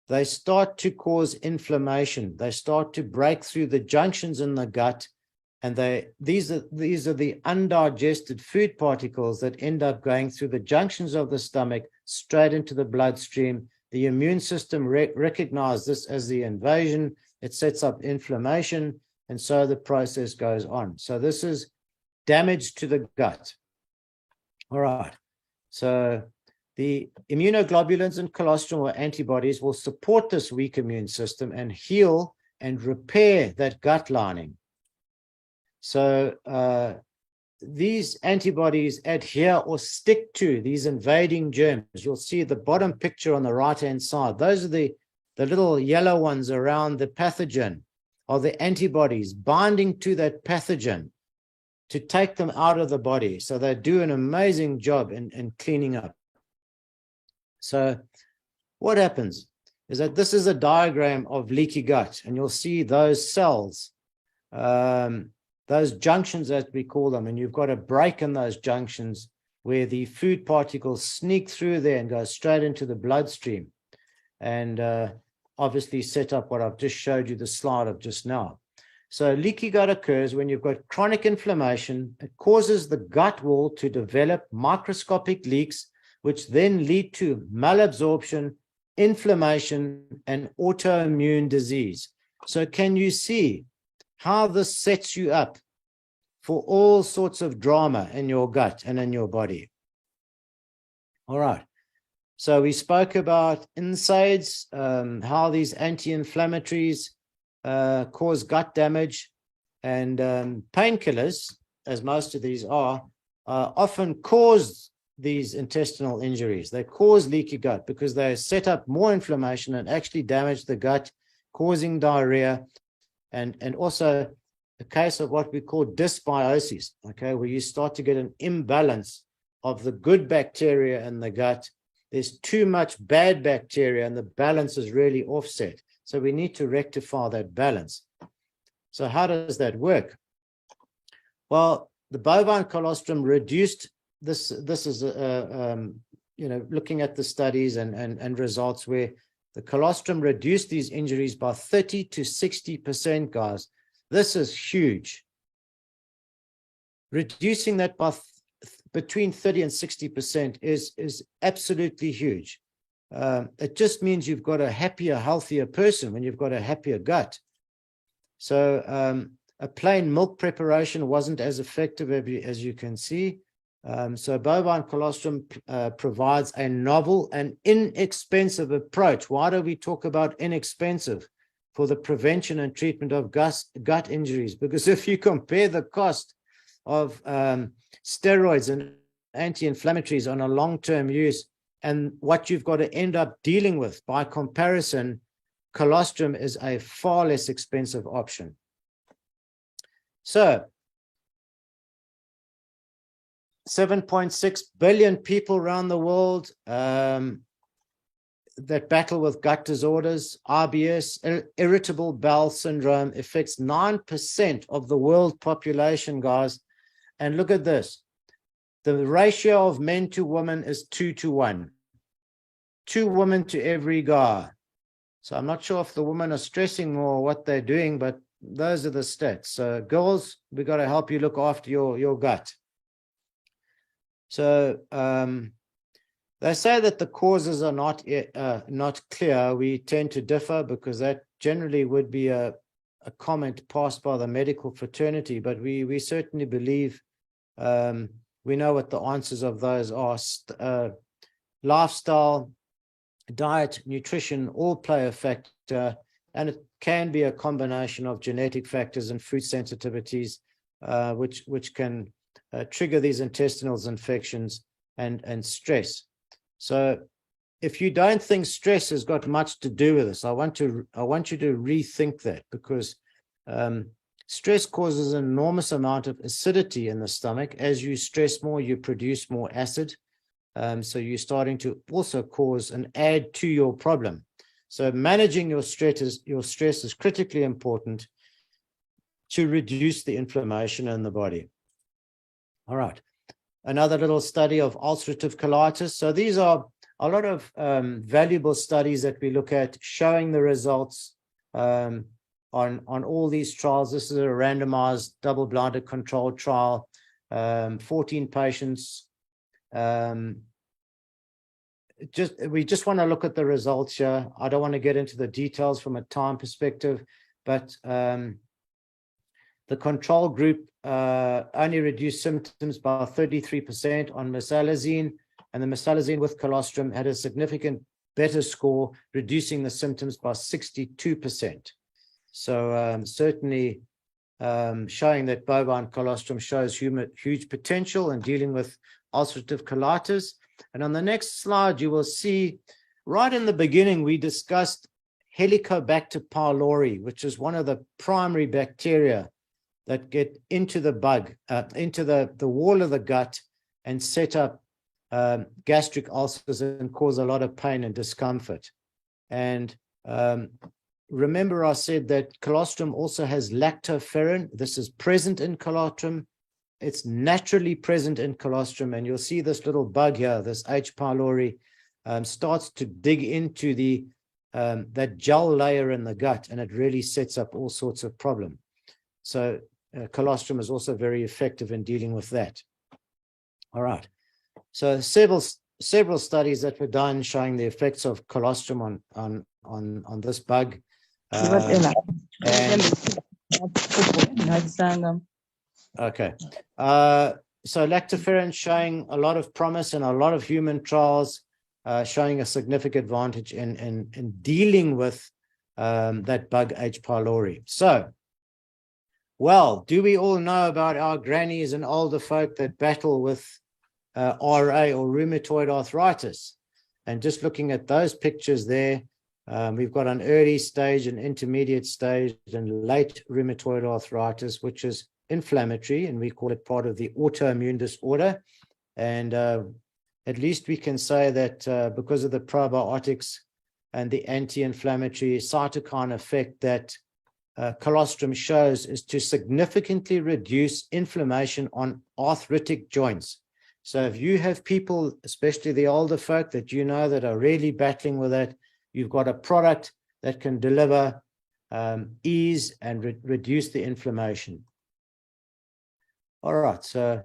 they start to cause inflammation. They start to break through the junctions in the gut, and these are the undigested food particles that end up going through the junctions of the stomach straight into the bloodstream. The immune system recognizes this as the invasion. It sets up inflammation, and so the process goes on. So this is damage to the gut. All right. So the immunoglobulins and colostrum or antibodies will support this weak immune system and heal and repair that gut lining. So these antibodies adhere or stick to these invading germs. You'll see the bottom picture on the right-hand side. Those are the little yellow ones around the pathogen, are the antibodies binding to that pathogen to take them out of the body. So they do an amazing job in cleaning up. So what happens is that this is a diagram of leaky gut, and you'll see those cells, those junctions as we call them, and you've got a break in those junctions where the food particles sneak through there and go straight into the bloodstream, and obviously set up what I've just showed you the slide of just now. So leaky gut occurs when you've got chronic inflammation. It causes the gut wall to develop microscopic leaks, which then lead to malabsorption, inflammation, and autoimmune disease. So can you see how this sets you up for all sorts of drama in your gut and in your body? All right. So we spoke about NSAIDs, how these anti-inflammatories cause gut damage, and painkillers, as most of these are, often cause these intestinal injuries. They cause leaky gut because they set up more inflammation and actually damage the gut, causing diarrhea, and also a case of what we call dysbiosis, okay, where you start to get an imbalance of the good bacteria in the gut. There's too much bad bacteria and the balance is really offset. So we need to rectify that balance. So how does that work? Well, the bovine colostrum reduced this. This is looking at the studies and results where the colostrum reduced these injuries by 30 to 60%, guys. This is huge. Reducing that by between 30 and 60% is absolutely huge. It just means you've got a happier, healthier person when you've got a happier gut. So a plain milk preparation wasn't as effective as you can see. So bovine colostrum provides a novel and inexpensive approach. Why do we talk about inexpensive? For the prevention and treatment of gut injuries. Because if you compare the cost of steroids and anti-inflammatories on a long-term use and what you've got to end up dealing with, by comparison, colostrum is a far less expensive option. So 7.6 billion people around the world that battle with gut disorders. IBS, irritable bowel syndrome, affects 9% of the world population, guys. And look at this. The ratio of men to women is 2 to 1. 2 women to every guy. So I'm not sure if the women are stressing more what they're doing, but those are the stats. So girls, we got to help you look after your gut. So they say that the causes are not clear. We tend to differ because that generally would be a comment passed by the medical fraternity, but we certainly believe we know what the answers of those are. Lifestyle, diet, nutrition all play a factor, and it can be a combination of genetic factors and food sensitivities, which can trigger these intestinal infections. and stress. So if you don't think stress has got much to do with this, I want you to rethink that, because stress causes an enormous amount of acidity in the stomach. As you stress more, you produce more acid. So you're starting to also cause and add to your problem. So managing your stress is critically important to reduce the inflammation in the body. All right. Another little study of ulcerative colitis. So these are a lot of valuable studies that we look at, showing the results on all these trials. This is a randomized, double-blinded controlled trial, 14 patients. We just want to look at the results here. I don't want to get into the details from a time perspective, but the control group only reduced symptoms by 33% on mesalazine, and the mesalazine with colostrum had a significant better score, reducing the symptoms by 62%. So certainly showing that bovine colostrum shows huge potential in dealing with ulcerative colitis. And on the next slide, you will see right in the beginning, we discussed Helicobacter pylori, which is one of the primary bacteria that get into the bug, into the wall of the gut and set up gastric ulcers and cause a lot of pain and discomfort. And remember, I said that colostrum also has lactoferrin. This is present in colostrum. It's naturally present in colostrum, and you'll see this little bug here, this H. pylori, starts to dig into the that gel layer in the gut, and it really sets up all sorts of problems. So colostrum is also very effective in dealing with that. All right. So several studies that were done showing the effects of colostrum on this bug. Okay. So lactoferrin showing a lot of promise in a lot of human trials, showing a significant advantage in dealing with that bug H. pylori. So, well, do we all know about our grannies and older folk that battle with RA or rheumatoid arthritis? And just looking at those pictures there, we've got an early stage, an intermediate stage, and late rheumatoid arthritis, which is inflammatory, and we call it part of the autoimmune disorder. And at least we can say that because of the probiotics and the anti-inflammatory cytokine effect that colostrum shows is to significantly reduce inflammation on arthritic joints. So if you have people, especially the older folk that you know that are really battling with that, you've got a product that can deliver ease and reduce the inflammation. All right, so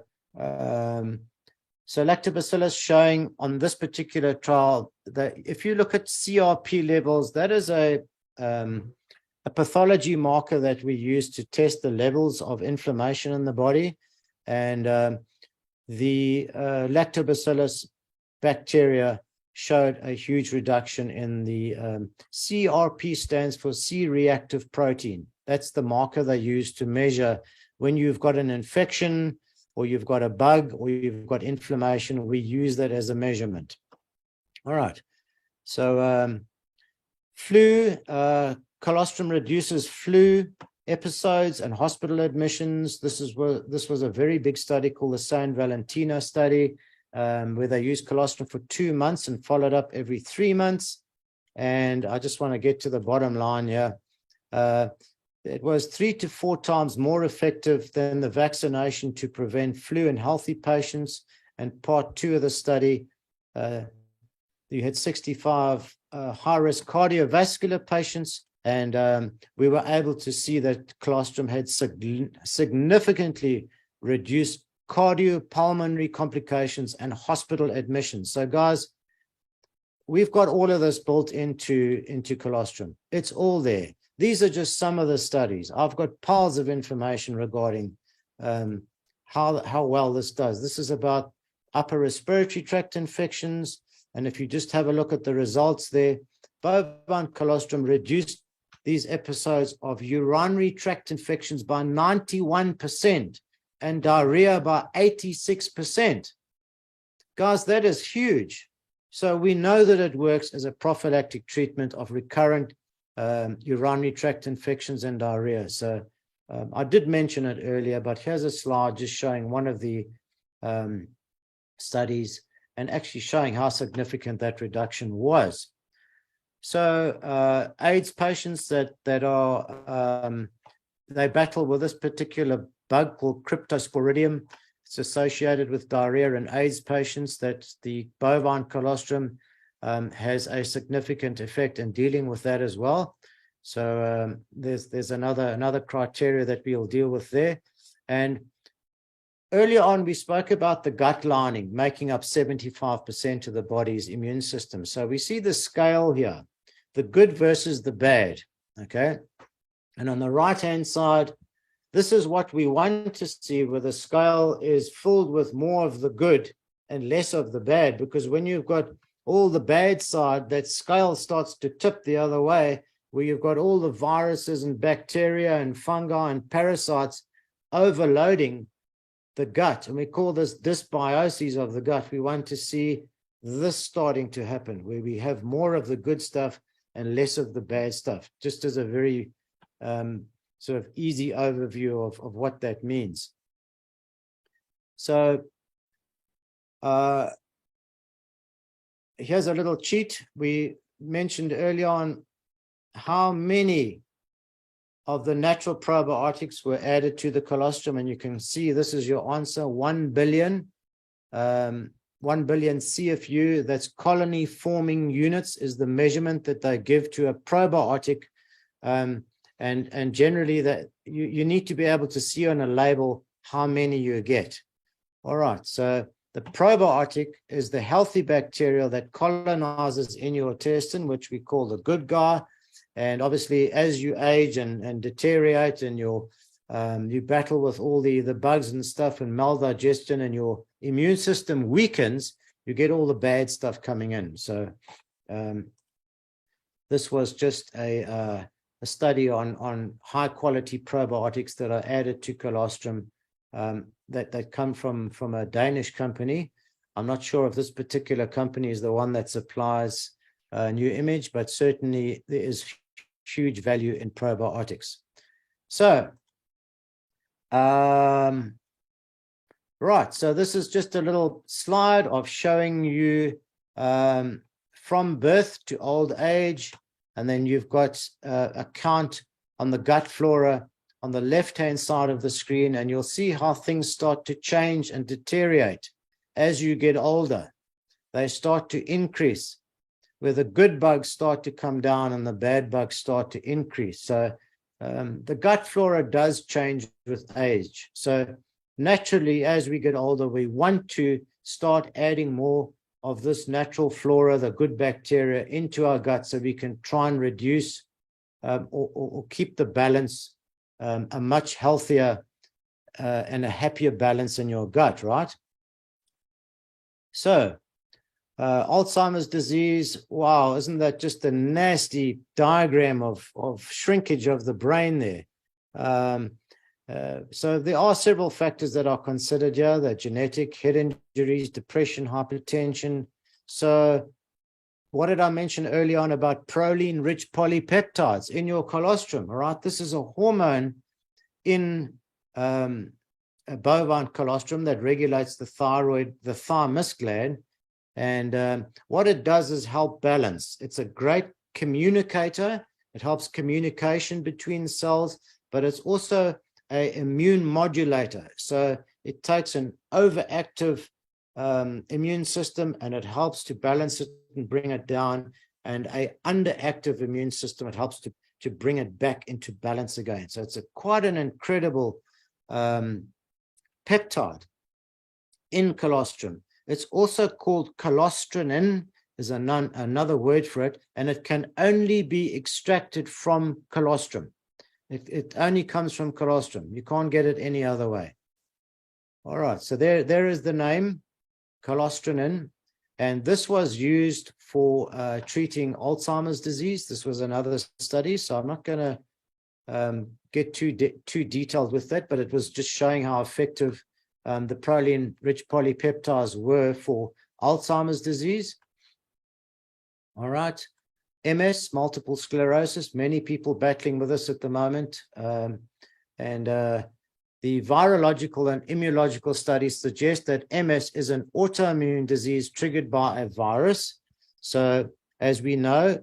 lactobacillus showing on this particular trial that if you look at CRP levels, that is a pathology marker that we use to test the levels of inflammation in the body. And the lactobacillus bacteria showed a huge reduction in the CRP stands for C-reactive protein. That's the marker they use to measure when you've got an infection or you've got a bug or you've got inflammation. We use that as a measurement. All right. So flu, colostrum reduces flu episodes and hospital admissions. This was a very big study called the San Valentino study, where they used colostrum for 2 months and followed up every 3 months. And I just want to get to the bottom line here. It was 3 to 4 times more effective than the vaccination to prevent flu in healthy patients. And part 2 of the study, you had 65 high-risk cardiovascular patients, and we were able to see that colostrum had significantly reduced cardiopulmonary complications and hospital admissions. So guys, we've got all of this built into colostrum. It's all there. These are just some of the studies. I've got piles of information regarding how well this does. This is about upper respiratory tract infections. And if you just have a look at the results there, bovine colostrum reduced these episodes of urinary tract infections by 91% and diarrhea by 86%. Guys, that is huge. So we know that it works as a prophylactic treatment of recurrent urinary tract infections and diarrhea. So I did mention it earlier, but here's a slide just showing one of the studies and actually showing how significant that reduction was. So AIDS patients that are they battle with this particular bug called Cryptosporidium. It's associated with diarrhea in AIDS patients, that the bovine colostrum has a significant effect in dealing with that as well. So there's another criteria that we'll deal with there. And earlier on, we spoke about the gut lining making up 75% of the body's immune system. So we see the scale here, the good versus the bad, okay? And on the right-hand side, this is what we want to see, where the scale is filled with more of the good and less of the bad, because when you've got all the bad side, that scale starts to tip the other way, where you've got all the viruses and bacteria and fungi and parasites overloading the gut. And we call this dysbiosis of the gut. We want to see this starting to happen, where we have more of the good stuff and less of the bad stuff, just as a very sort of easy overview of what that means. So here's a little cheat. We mentioned early on how many of the natural probiotics were added to the colostrum, and you can see this is your answer: 1 billion. 1 billion CFU, that's colony forming units, is the measurement that they give to a probiotic. And generally that you need to be able to see on a label how many you get. All right, so the probiotic is the healthy bacteria that colonizes in your intestine, which we call the good guy. And obviously, as you age and deteriorate, and you battle with all the bugs and stuff and maldigestion, and your immune system weakens, you get all the bad stuff coming in. So this was just a study on high quality probiotics that are added to colostrum that come from a Danish company. I'm not sure if this particular company is the one that supplies New Image, but certainly there is huge value in probiotics. So right, so this is just a little slide of showing you from birth to old age. And then you've got a count on the gut flora on the left-hand side of the screen, and you'll see how things start to change and deteriorate as you get older. They start to increase, where the good bugs start to come down and the bad bugs start to increase. So the gut flora does change with age. So naturally, as we get older, we want to start adding more of this natural flora, the good bacteria, into our gut, so we can try and reduce or keep the balance, a much healthier and a happier balance in your gut, right? So Alzheimer's disease, wow, isn't that just a nasty diagram of shrinkage of the brain there? So there are several factors that are considered here: the genetic, head injuries, depression, hypertension. So what did I mention early on about proline-rich polypeptides in your colostrum? All right, this is a hormone in a bovine colostrum that regulates the thyroid, the thymus gland. And what it does is help balance. It's a great communicator. It helps communication between cells, but it's also an immune modulator. So it takes an overactive immune system and it helps to balance it and bring it down, and an underactive immune system, it helps to bring it back into balance again. So it's quite an incredible peptide in colostrum. It's also called colostrin, is another word for it, and it can only be extracted from colostrum. It only comes from colostrum. You can't get it any other way. All right, so there is the name, colostrin, and this was used for treating Alzheimer's disease. This was another study, so I'm not going to get too detailed with that, but it was just showing how effective the proline-rich polypeptides were for Alzheimer's disease. All right. MS, multiple sclerosis, many people battling with this at the moment. The virological and immunological studies suggest that MS is an autoimmune disease triggered by a virus. So as we know,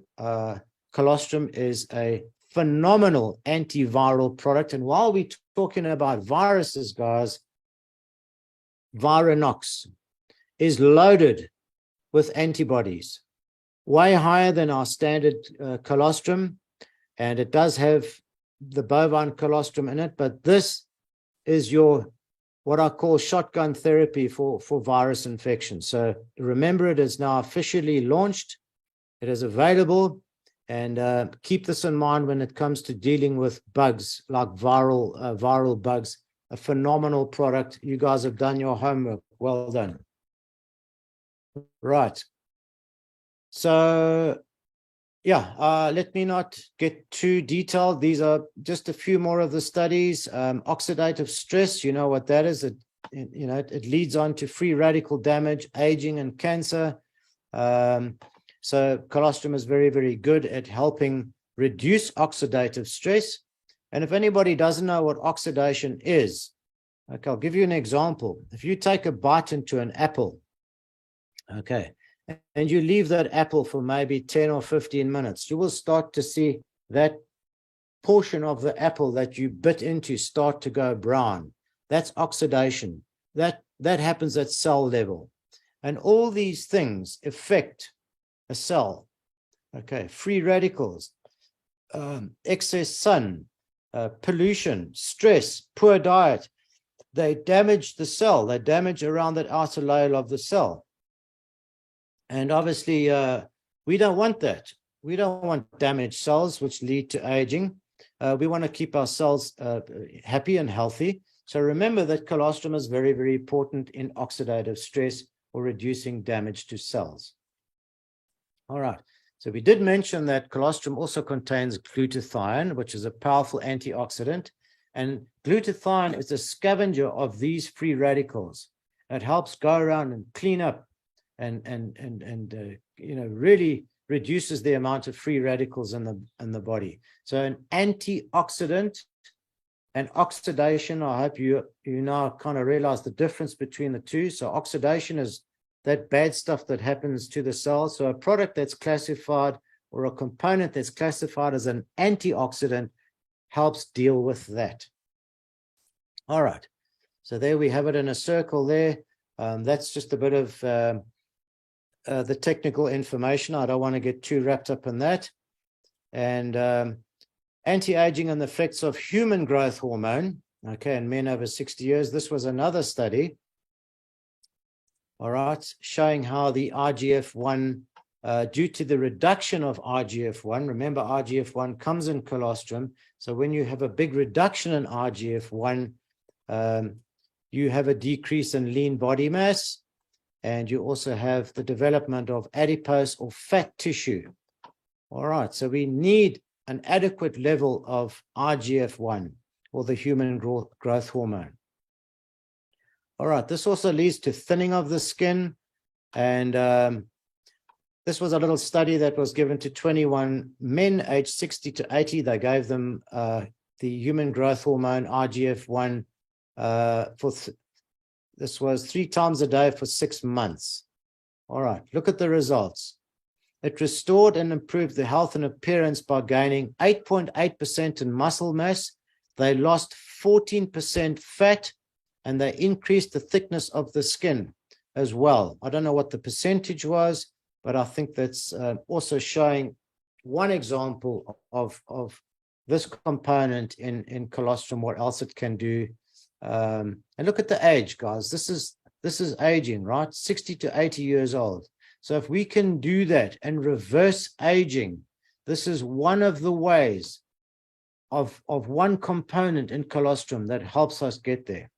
colostrum is a phenomenal antiviral product. And while we're talking about viruses, guys, Viranox is loaded with antibodies, way higher than our standard colostrum, and it does have the bovine colostrum in it, but this is your what I call shotgun therapy for virus infection. So remember, it is now officially launched, it is available, and keep this in mind when it comes to dealing with bugs like viral bugs. A phenomenal product. You guys have done your homework. Well done. Right. So, yeah, let me not get too detailed. These are just a few more of the studies. Oxidative stress, you know what that is. It leads on to free radical damage, aging, and cancer. So colostrum is very, very good at helping reduce oxidative stress. And if anybody doesn't know what oxidation is, okay, I'll give you an example. If you take a bite into an apple, okay, and you leave that apple for maybe 10 or 15 minutes, you will start to see that portion of the apple that you bit into start to go brown. That's oxidation. That happens at cell level. And all these things affect a cell. Okay, free radicals, excess sun, pollution, stress, poor diet, they damage the cell. They damage around that outer layer of the cell. And obviously, we don't want that. We don't want damaged cells, which lead to aging. We want to keep our cells happy and healthy. So remember that colostrum is very, very important in oxidative stress or reducing damage to cells. All right. So we did mention that colostrum also contains glutathione, which is a powerful antioxidant. And glutathione is a scavenger of these free radicals. It helps go around and clean up and really reduces the amount of free radicals in the body. So an antioxidant and oxidation, I hope you now kind of realize the difference between the two. So oxidation is that bad stuff that happens to the cell. So a product that's classified or a component that's classified as an antioxidant helps deal with that. All right. So there we have it in a circle there. That's just a bit of the technical information. I don't want to get too wrapped up in that. And anti-aging and the effects of human growth hormone, okay, in men over 60 years. This was another study, all right, showing how the IGF-1, due to the reduction of IGF-1, remember IGF-1 comes in colostrum, so when you have a big reduction in IGF-1, you have a decrease in lean body mass, and you also have the development of adipose or fat tissue. All right, so we need an adequate level of IGF-1, or the human growth hormone. All right, this also leads to thinning of the skin. And this was a little study that was given to 21 men aged 60 to 80. They gave them the human growth hormone, IGF-1, this was 3 times a day for 6 months. All right, look at the results. It restored and improved the health and appearance by gaining 8.8% in muscle mass. They lost 14% fat, and they increased the thickness of the skin as well. I don't know what the percentage was, but I think that's also showing one example of this component in colostrum, what else it can do. And look at the age, guys. This is aging, right? 60 to 80 years old. So if we can do that and reverse aging, this is one of the ways of one component in colostrum that helps us get there.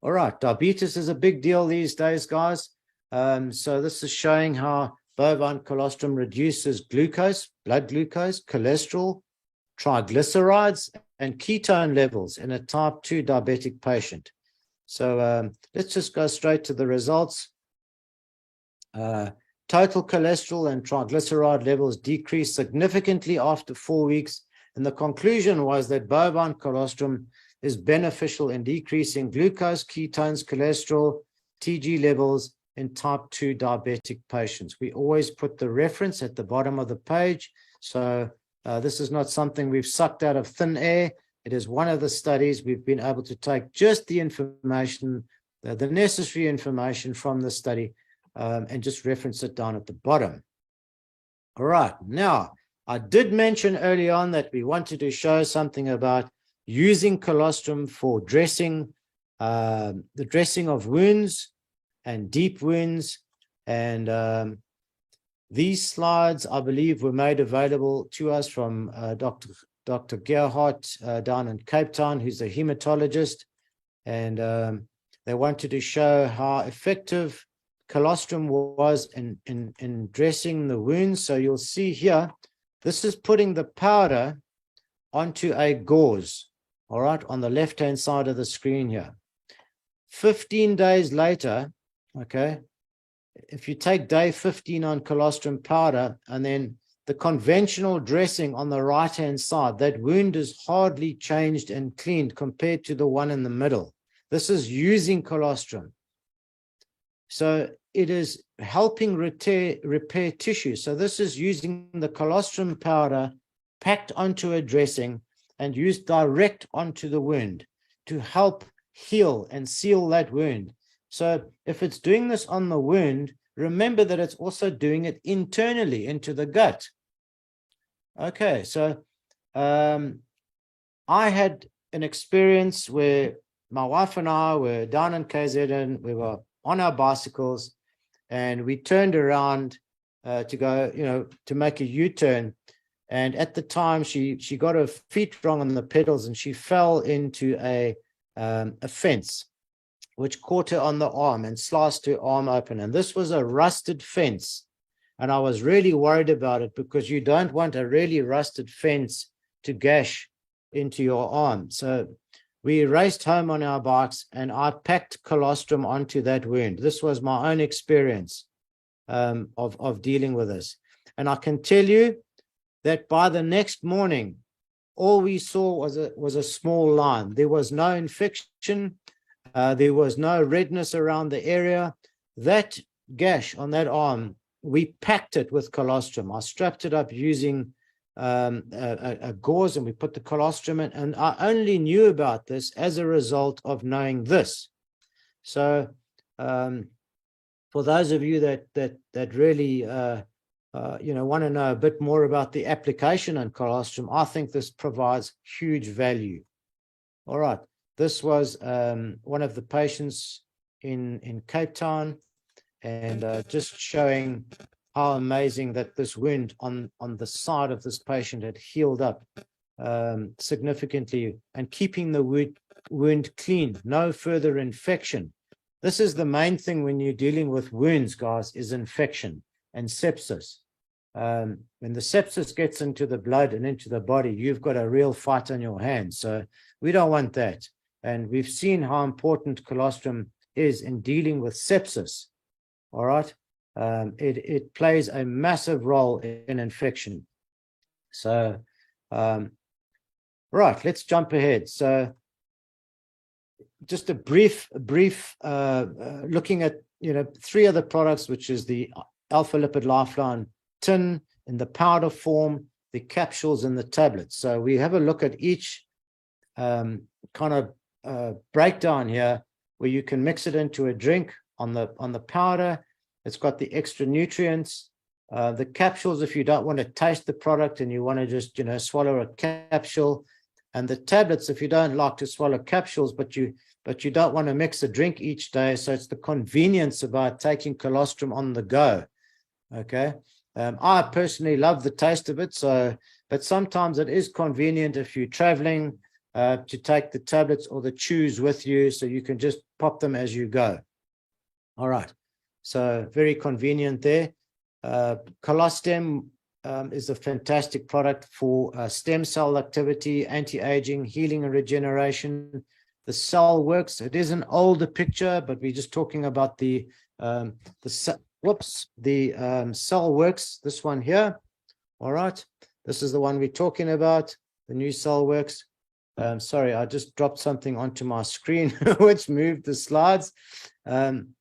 All right, diabetes is a big deal these days, guys. So this is showing how bovine colostrum reduces glucose, blood glucose, cholesterol, triglycerides, and ketone levels in a type 2 diabetic patient. So let's just go straight to the results. Total cholesterol and triglyceride levels decreased significantly after 4 weeks. And the conclusion was that bovine colostrum is beneficial in decreasing glucose, ketones, cholesterol, TG levels in type 2 diabetic patients. We always put the reference at the bottom of the page. So this is not something we've sucked out of thin air. It is one of the studies we've been able to take just the information, the necessary information from the study, and just reference it down at the bottom. All right. Now, I did mention early on that we wanted to show something about using colostrum for dressing, the dressing of wounds and deep wounds. And these slides, I believe, were made available to us from Dr. Gerhardt down in Cape Town, who's a hematologist. And they wanted to show how effective colostrum was in dressing the wounds. So you'll see here, this is putting the powder onto a gauze, all right, on the left-hand side of the screen here. 15 days later, okay, if you take day 15 on colostrum powder and then the conventional dressing on the right-hand side, that wound is hardly changed and cleaned compared to the one in the middle. This is using colostrum. So it is helping repair tissue. So this is using the colostrum powder packed onto a dressing and used direct onto the wound to help heal and seal that wound. So if it's doing this on the wound, remember that it's also doing it internally into the gut. Okay, so I had an experience where my wife and I were down in KZN, we were on our bicycles, and we turned around to go, to make a U-turn. And at the time, she got her feet wrong on the pedals, and she fell into a fence, which caught her on the arm and sliced her arm open. And this was a rusted fence. And I was really worried about it because you don't want a really rusted fence to gash into your arm. So we raced home on our bikes and I packed colostrum onto that wound. This was my own experience of dealing with this. And I can tell you that by the next morning, all we saw was a small line. There was no infection. There was no redness around the area. That gash on that arm, we packed it with colostrum. I strapped it up using a gauze, and we put the colostrum in. And I only knew about this as a result of knowing this. So for those of you that really want to know a bit more about the application on colostrum, I think this provides huge value. All right. This was one of the patients in Cape Town, and just showing how amazing that this wound on the side of this patient had healed up significantly, and keeping the wound clean, no further infection. This is the main thing when you're dealing with wounds, guys, is infection and sepsis. When the sepsis gets into the blood and into the body, you've got a real fight on your hands. So we don't want that. And we've seen how important colostrum is in dealing with sepsis. All right. It plays a massive role in infection. So, right, let's jump ahead. So just a brief looking at, three other products, which is the Alpha Lipid Lifeline tin in the powder form, the capsules and the tablets. So we have a look at each kind of breakdown here, where you can mix it into a drink. On the powder, it's got the extra nutrients. The capsules, if you don't want to taste the product and you want to just swallow a capsule, and the tablets, if you don't like to swallow capsules but you don't want to mix a drink each day. So it's the convenience about taking colostrum on the go. Okay. I personally love the taste of it. But sometimes it is convenient if you're traveling to take the tablets or the chews with you, so you can just pop them as you go. All right. So very convenient there. Colostem is a fantastic product for stem cell activity, anti-aging, healing and regeneration. The cell works. It is an older picture, but we're just talking about the whoops, the Cell Works, this one here. All right, this is the one we're talking about, the new Cell Works. Sorry, I just dropped something onto my screen, which moved the slides. And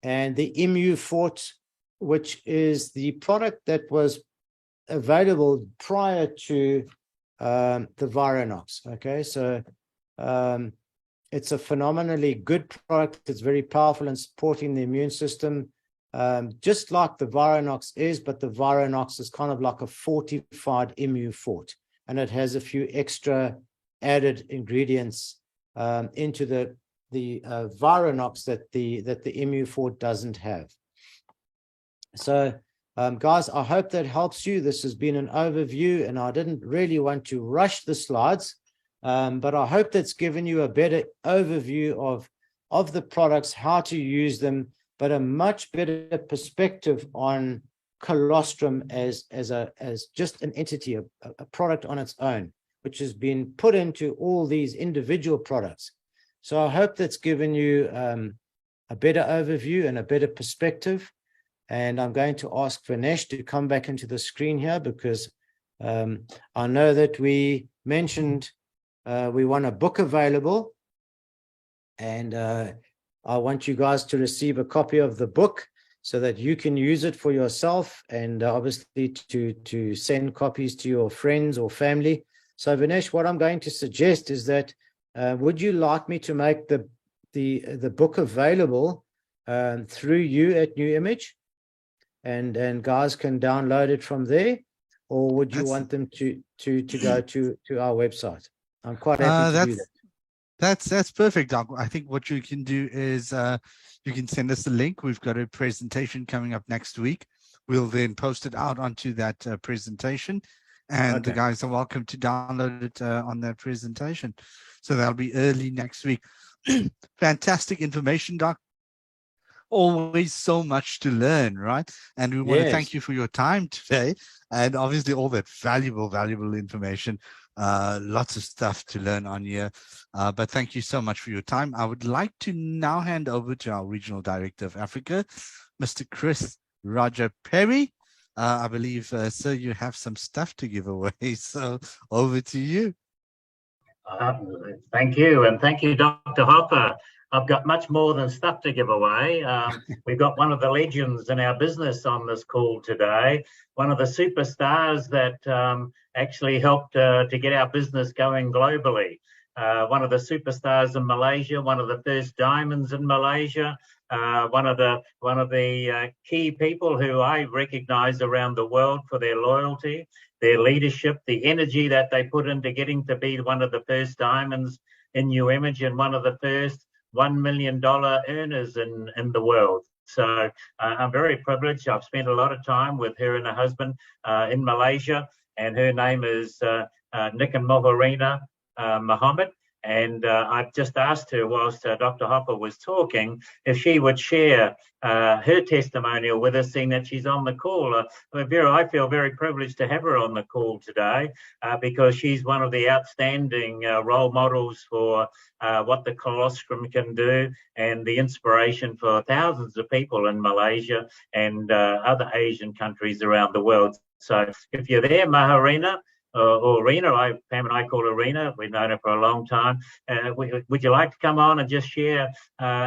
the ImmuFort, which is the product that was available prior to the Viranox. Okay, so it's a phenomenally good product. It's very powerful in supporting the immune system, just like the Viranox is, but the Viranox is kind of like a fortified ImmuFort, and it has a few extra added ingredients into the Viranox that the ImmuFort doesn't have. So guys, I hope that helps you. This has been an overview, and I didn't really want to rush the slides, but I hope that's given you a better overview of the products, how to use them, but a much better perspective on colostrum as just an entity, a product on its own, which has been put into all these individual products. So I hope that's given you a better overview and a better perspective. And I'm going to ask Vinesh to come back into the screen here, because I know that we mentioned we want a book available, and I want you guys to receive a copy of the book so that you can use it for yourself, and obviously to send copies to your friends or family. So Vinesh, what I'm going to suggest is that would you like me to make the book available through you at New Image? And guys can download it from there, or would you want them to go to our website? I'm quite happy to do that. That's perfect, Doc. I think what you can do is you can send us the link. We've got a presentation coming up next week. We'll then post it out onto that presentation, and the guys are welcome to download it on that presentation. So that'll be early next week. Fantastic information, Doc. Always so much to learn, right? And we want to thank you for your time today, and obviously all that valuable information. Lots of stuff to learn on here, but thank you so much for your time. I would like to now hand over to our Regional Director of Africa, Mr. Chris Roger Perry. I believe, sir, you have some stuff to give away, so over to you. Thank you, and thank you, Dr. Hofer. I've got much more than stuff to give away. We've got one of the legends in our business on this call today, one of the superstars that actually helped to get our business going globally. One of the superstars in Malaysia, one of the first diamonds in Malaysia, one of the key people who I recognize around the world for their loyalty, their leadership, the energy that they put into getting to be one of the first diamonds in New Image, and one of the first $1 million earners in the world. So I'm very privileged. I've spent a lot of time with her and her husband in Malaysia, and her name is Nikan Moharina Muhammad. And I've just asked her, whilst Dr. Hofer was talking, if she would share her testimonial with us, seeing that she's on the call. I feel very privileged to have her on the call today because she's one of the outstanding role models for what the colostrum can do, and the inspiration for thousands of people in Malaysia and other Asian countries around the world. So if you're there, Maharina, or Rena, Pam and I call her Rena. We've known her for a long time. Would you like to come on and just share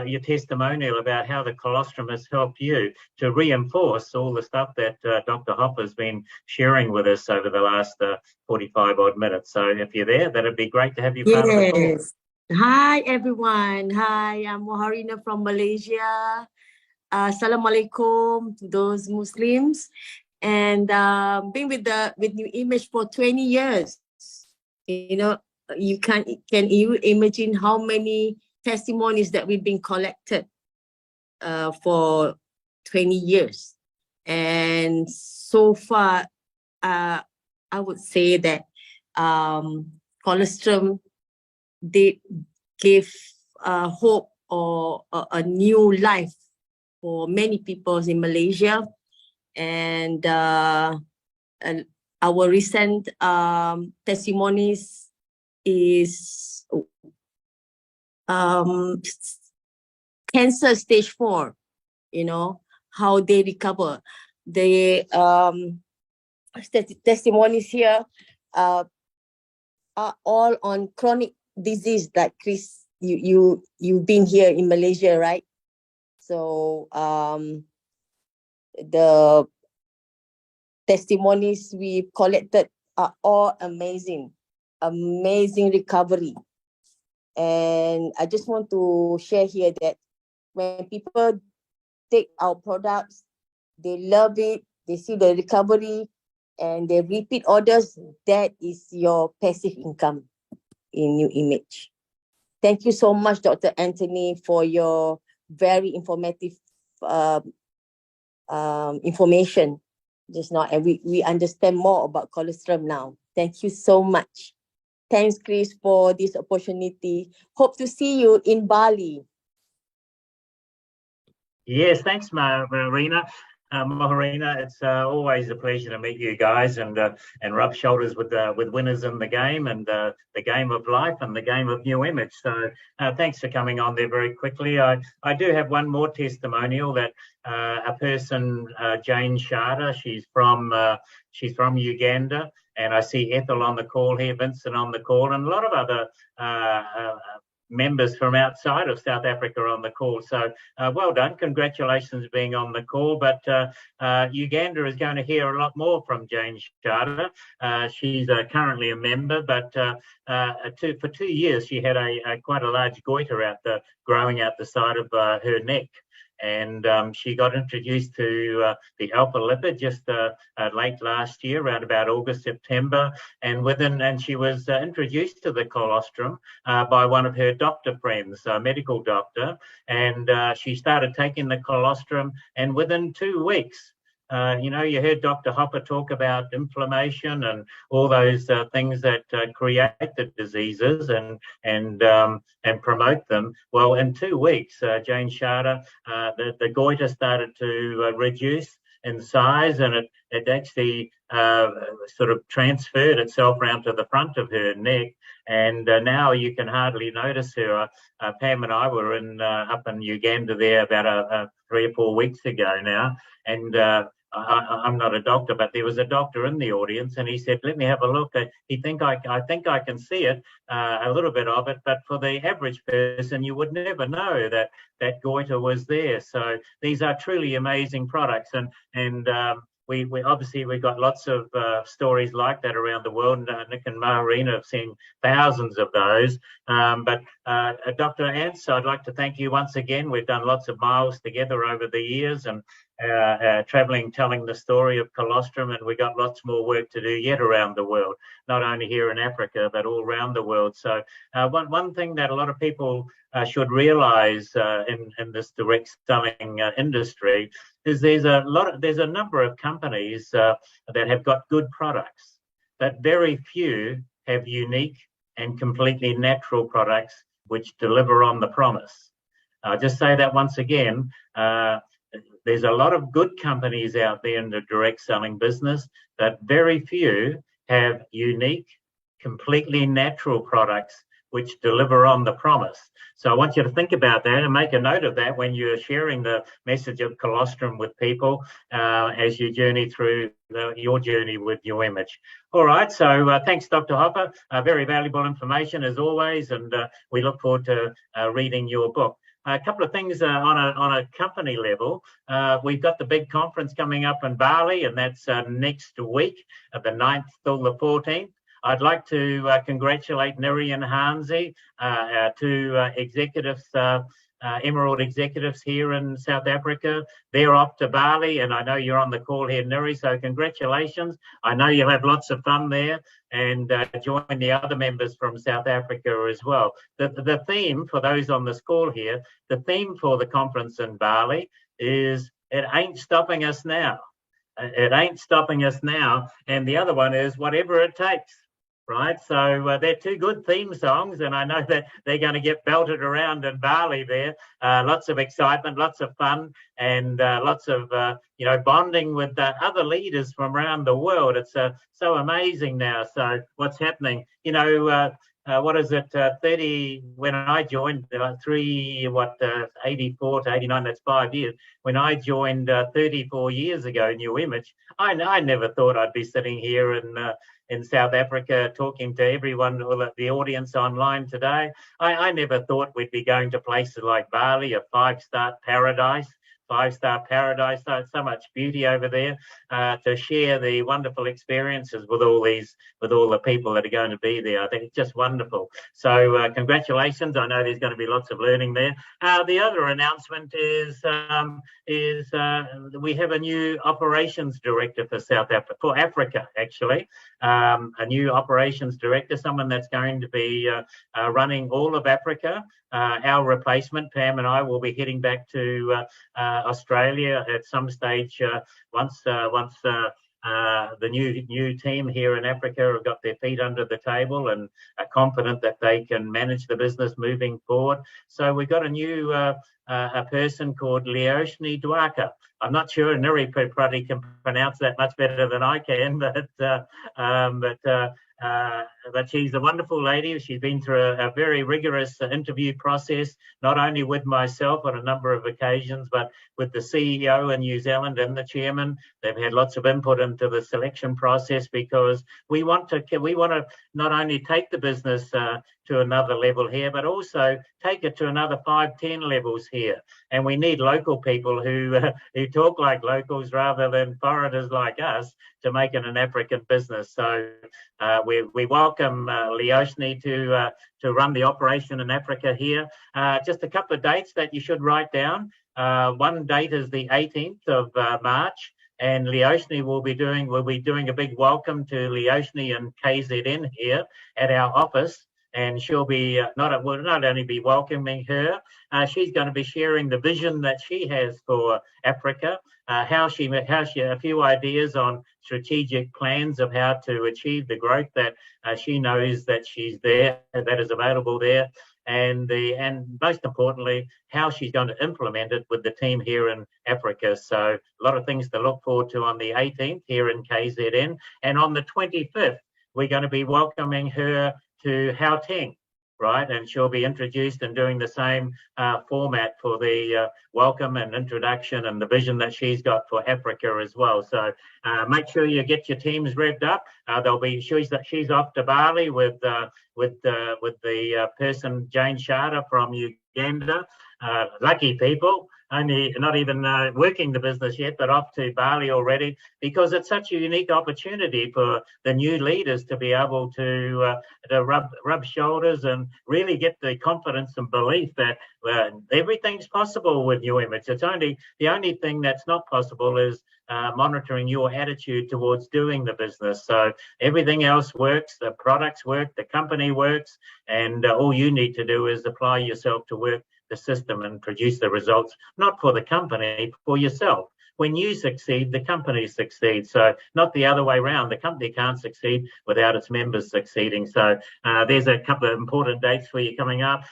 your testimonial about how the colostrum has helped you to reinforce all the stuff that Dr. Hofer's been sharing with us over the last 45 odd minutes? So if you're there, that'd be great to have you part of the call. Hi, everyone. Hi, I'm Moharina from Malaysia. Assalamualaikum to those Muslims. And been with New Image for 20 years. You know, can you imagine how many testimonies that we've been collected for 20 years? And so far, I would say that colostrum did give hope or a new life for many people in Malaysia. And our recent testimonies is cancer stage 4, you know, how they recover. The testimonies here are all on chronic disease that Chris, you've been here in Malaysia, right? So the testimonies we collected are all amazing recovery. And I just want to share here that when people take our products, they love it, they see the recovery, and they repeat orders. That is your passive income in New Image. Thank you so much, Dr. Anthony, for your very informative information just now. And we understand more about colostrum now. Thank you so much. Thanks, Chris, for this opportunity. Hope to see you in Bali. Yes, thanks, Marina. Moharina, it's always a pleasure to meet you guys and rub shoulders with winners in the game and the game of life and the game of New Image. So thanks for coming on there very quickly. I do have one more testimonial that a person, Jane Sharda, she's from Uganda, and I see Ethel on the call here, Vincent on the call, and a lot of other members from outside of South Africa on the call. So well done. Congratulations being on the call. But Uganda is going to hear a lot more from Jane Sharda. She's currently a member, but for 2 years she had quite a large goiter growing out the side of her neck. And she got introduced to the Alpha Lipid just late last year, around about August, September. And she was introduced to the colostrum by one of her doctor friends, a medical doctor. And she started taking the colostrum, and within 2 weeks, you heard Dr. Hofer talk about inflammation and all those things that create the diseases and promote them. Well, in 2 weeks, Jane Sharda, the goiter started to reduce in size, and it actually sort of transferred itself around to the front of her neck. And now you can hardly notice her. Pam and I were up in Uganda there about 3 or 4 weeks ago now, and I'm not a doctor, but there was a doctor in the audience, and he said, "Let me have a look." I think I can see it, a little bit of it, but for the average person, you would never know that goiter was there. So these are truly amazing products, and we obviously we've got lots of stories like that around the world. Nick and Marina have seen thousands of those. But Dr. Ants, I'd like to thank you once again. We've done lots of miles together over the years, and traveling, telling the story of colostrum, and we got lots more work to do yet around the world, not only here in Africa, but all around the world. So one thing that a lot of people should realize in this direct selling industry is there's a number of companies that have got good products, but very few have unique and completely natural products which deliver on the promise. I'll just say that once again. There's a lot of good companies out there in the direct selling business, but very few have unique, completely natural products which deliver on the promise. So I want you to think about that and make a note of that when you're sharing the message of colostrum with people as you journey through your journey with your image. All right, so thanks, Dr. Hofer. Very valuable information as always, and we look forward to reading your book. A couple of things on a company level. We've got the big conference coming up in Bali, and that's next week, the 9th till the 14th. I'd like to congratulate Neri and Hansi, two executives, Emerald executives here in South Africa. They're off to Bali, and I know you're on the call here, Neri, so congratulations. I know you'll have lots of fun there, and join the other members from South Africa as well. The theme, for those on this call here, the theme for the conference in Bali is "It ain't stopping us now." It ain't stopping us now. And the other one is "Whatever it takes." Right, so they're two good theme songs, and I know that they're going to get belted around in Bali there. Lots of excitement, lots of fun, and lots of bonding with other leaders from around the world. It's so amazing now. So what's happening? what is it, 30, when I joined, 84 to 89, that's 5 years. When I joined 34 years ago, New Image, I never thought I'd be sitting here in South Africa talking to everyone, or the audience online today. I never thought we'd be going to places like Bali, a five-star paradise. So much beauty over there, to share the wonderful experiences with all the people that are going to be there. I think it's just wonderful. So congratulations. I know there's going to be lots of learning there. The other announcement is we have a new operations director for Africa, actually. A new operations director, someone that's going to be running all of Africa. Our replacement, Pam and I, will be heading back to Australia at some stage once the new team here in Africa have got their feet under the table and are confident that they can manage the business moving forward. So we've got a new a person called Leoshni Dwaka. I'm not sure Nuri probably can pronounce that much better than I can, but she's a wonderful lady. She's been through a very rigorous interview process, not only with myself on a number of occasions, but with the CEO in New Zealand and the chairman. They've had lots of input into the selection process, because we want to not only take the business to another level here, but also take it to another 5-10 levels here. And we need local people who talk like locals rather than foreigners like us to make it an African business. So we welcome Leoshni to run the operation in Africa here. Just a couple of dates that you should write down. One date is the 18th of March. And Leoshni will be doing a big welcome to Leoshni and KZN here at our office. And she'll be not only be welcoming her, she's going to be sharing the vision that she has for Africa, how she a few ideas on strategic plans of how to achieve the growth that she knows that that is available there, and most importantly, how she's going to implement it with the team here in Africa. So a lot of things to look forward to on the 18th here in KZN, and on the 25th we're going to be welcoming her to Gauteng, right? And she'll be introduced and doing the same format for the welcome and introduction and the vision that she's got for Africa as well. So make sure you get your teams revved up. She's off to Bali with the person Jane Sharda from Uganda. Lucky people. Only not even working the business yet, but off to Bali already, because it's such a unique opportunity for the new leaders to be able to rub shoulders and really get the confidence and belief that everything's possible with New Image. The only thing that's not possible is monitoring your attitude towards doing the business. So everything else works, the products work, the company works, and all you need to do is apply yourself to work the system and produce the results, not for the company, for yourself. When you succeed, the company succeeds. So not the other way around. The company can't succeed without its members succeeding. So there's a couple of important dates for you coming up.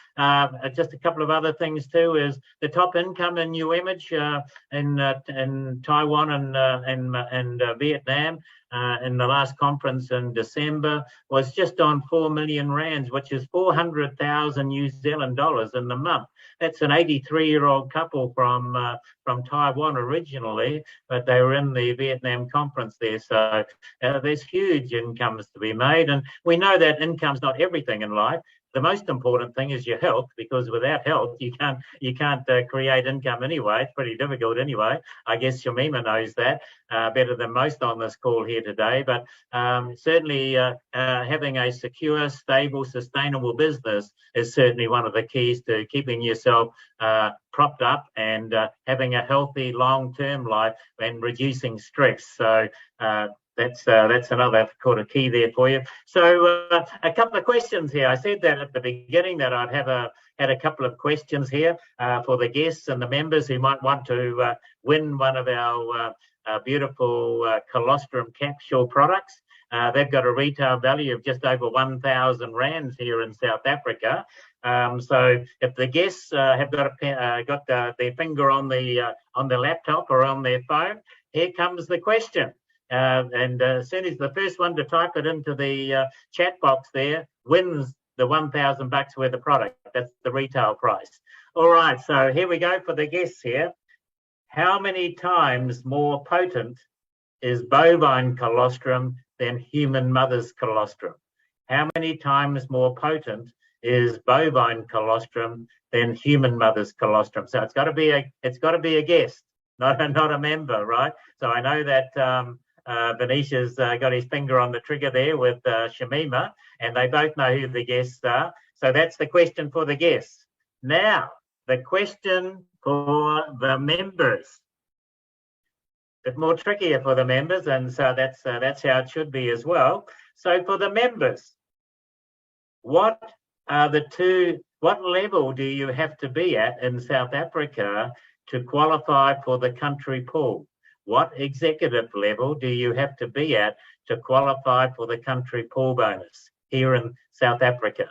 Just a couple of other things too is the top income in New Image in Taiwan and Vietnam in the last conference in December was just on 4 million rands, which is 400,000 New Zealand dollars in the month. That's an 83-year-old couple from Taiwan originally, but they were in the Vietnam conference there. So there's huge incomes to be made. And we know that income's not everything in life. The most important thing is your health, because without health, you can't create income anyway. It's pretty difficult anyway. I guess Shamima knows that better than most on this call here today. But certainly having a secure, stable, sustainable business is certainly one of the keys to keeping yourself propped up and having a healthy long-term life and reducing stress. So that's another kind of key there for you. So a couple of questions here. I said that at the beginning that I'd had a couple of questions here for the guests and the members who might want to win one of our beautiful colostrum capsule products. They've got a retail value of just over 1,000 rands here in South Africa. So if the guests have got their finger on the laptop or on their phone, here comes the question. And as soon as the first one to type it into the chat box there wins the $1,000 worth of product. That's the retail price. All right, so here we go for the guests here. How many times more potent is bovine colostrum than human mother's colostrum? How many times more potent is bovine colostrum than human mother's colostrum? So it's got to be a guest, not a member, right? So I know that Venetia's got his finger on the trigger there with Shamima, and they both know who the guests are. So that's the question for the guests. Now, the question for the members. A bit more trickier for the members, and so that's how it should be as well. So for the members, what level do you have to be at in South Africa to qualify for the country pool? What executive level do you have to be at to qualify for the country pool bonus here in South Africa?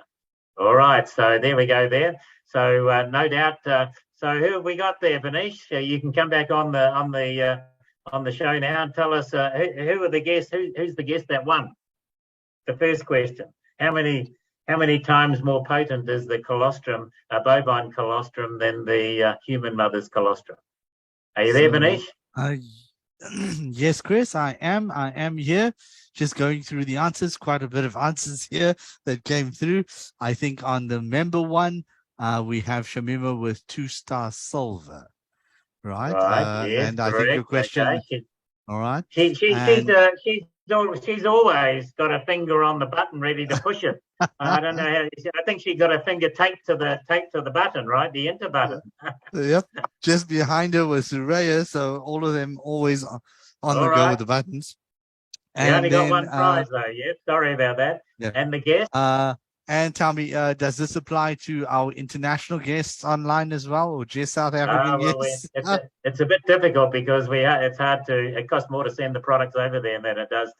All right, so there we go there. So no doubt. So who have we got there, Vanish? You can come back on the show now and tell us who are the guests. Who's the guest that won? The first question: How many times more potent is the colostrum, bovine colostrum, than the human mother's colostrum? Are you there, Vanish? Yes, Chris, I am here, just going through the answers. Quite a bit of answers here that came through. I think on the member one, we have Shamima with 2-star silver, right? Yes, and I think your question. Okay. All right. She's always got a finger on the button, ready to push it. I don't know how. I think she got a finger taped to the button, right? The enter button. Yep. Just behind her was Suraya, so all of them always on the go with the buttons. And only got one prize though. Yeah, sorry about that. Yeah. And the guest. And tell me, does this apply to our international guests online as well, or just South African guests? It's a bit difficult because it costs more to send the products over there than it does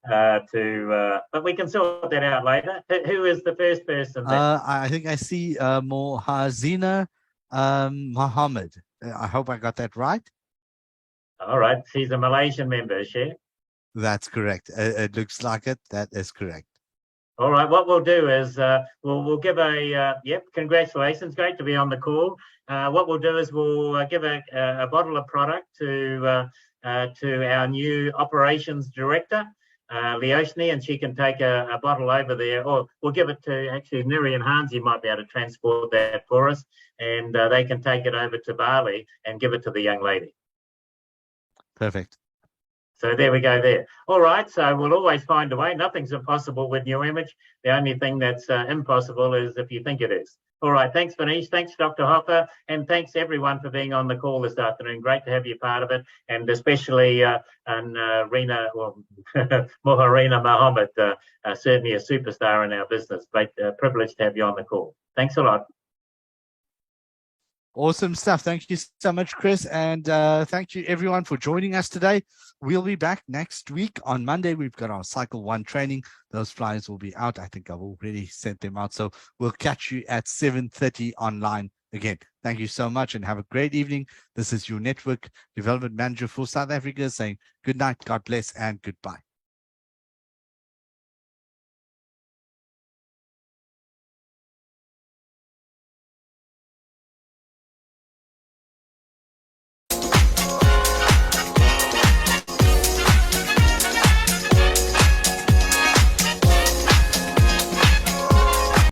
but we can sort that out later. Who is the first person there? I think I see Mohazina Mohammed. I hope I got that right. All right, she's a Malaysian member, is she? That's correct. It looks like it. That is correct. All right, what we'll do is we'll give congratulations. Great to be on the call. What we'll do is we'll give a bottle of product to our new operations director, Leoshni, and she can take a bottle over there, or we'll give it to actually Neri and Hansi might be able to transport that for us, and they can take it over to Bali and give it to the young lady. Perfect. So there we go there. All right, so we'll always find a way. Nothing's impossible with New Image. The only thing that's impossible is if you think it is. All right, thanks, Vanish. Thanks, Dr. Hofer. And thanks, everyone, for being on the call this afternoon. Great to have you part of it. And especially Moharina Mohammed, certainly a superstar in our business. Great privilege to have you on the call. Thanks a lot. Awesome stuff. Thank you so much, Chris. And thank you, everyone, for joining us today. We'll be back next week on Monday. We've got our Cycle 1 training. Those flyers will be out. I think I've already sent them out. So we'll catch you at 7:30 online again. Thank you so much and have a great evening. This is your Network Development Manager for South Africa saying good night, God bless, and goodbye.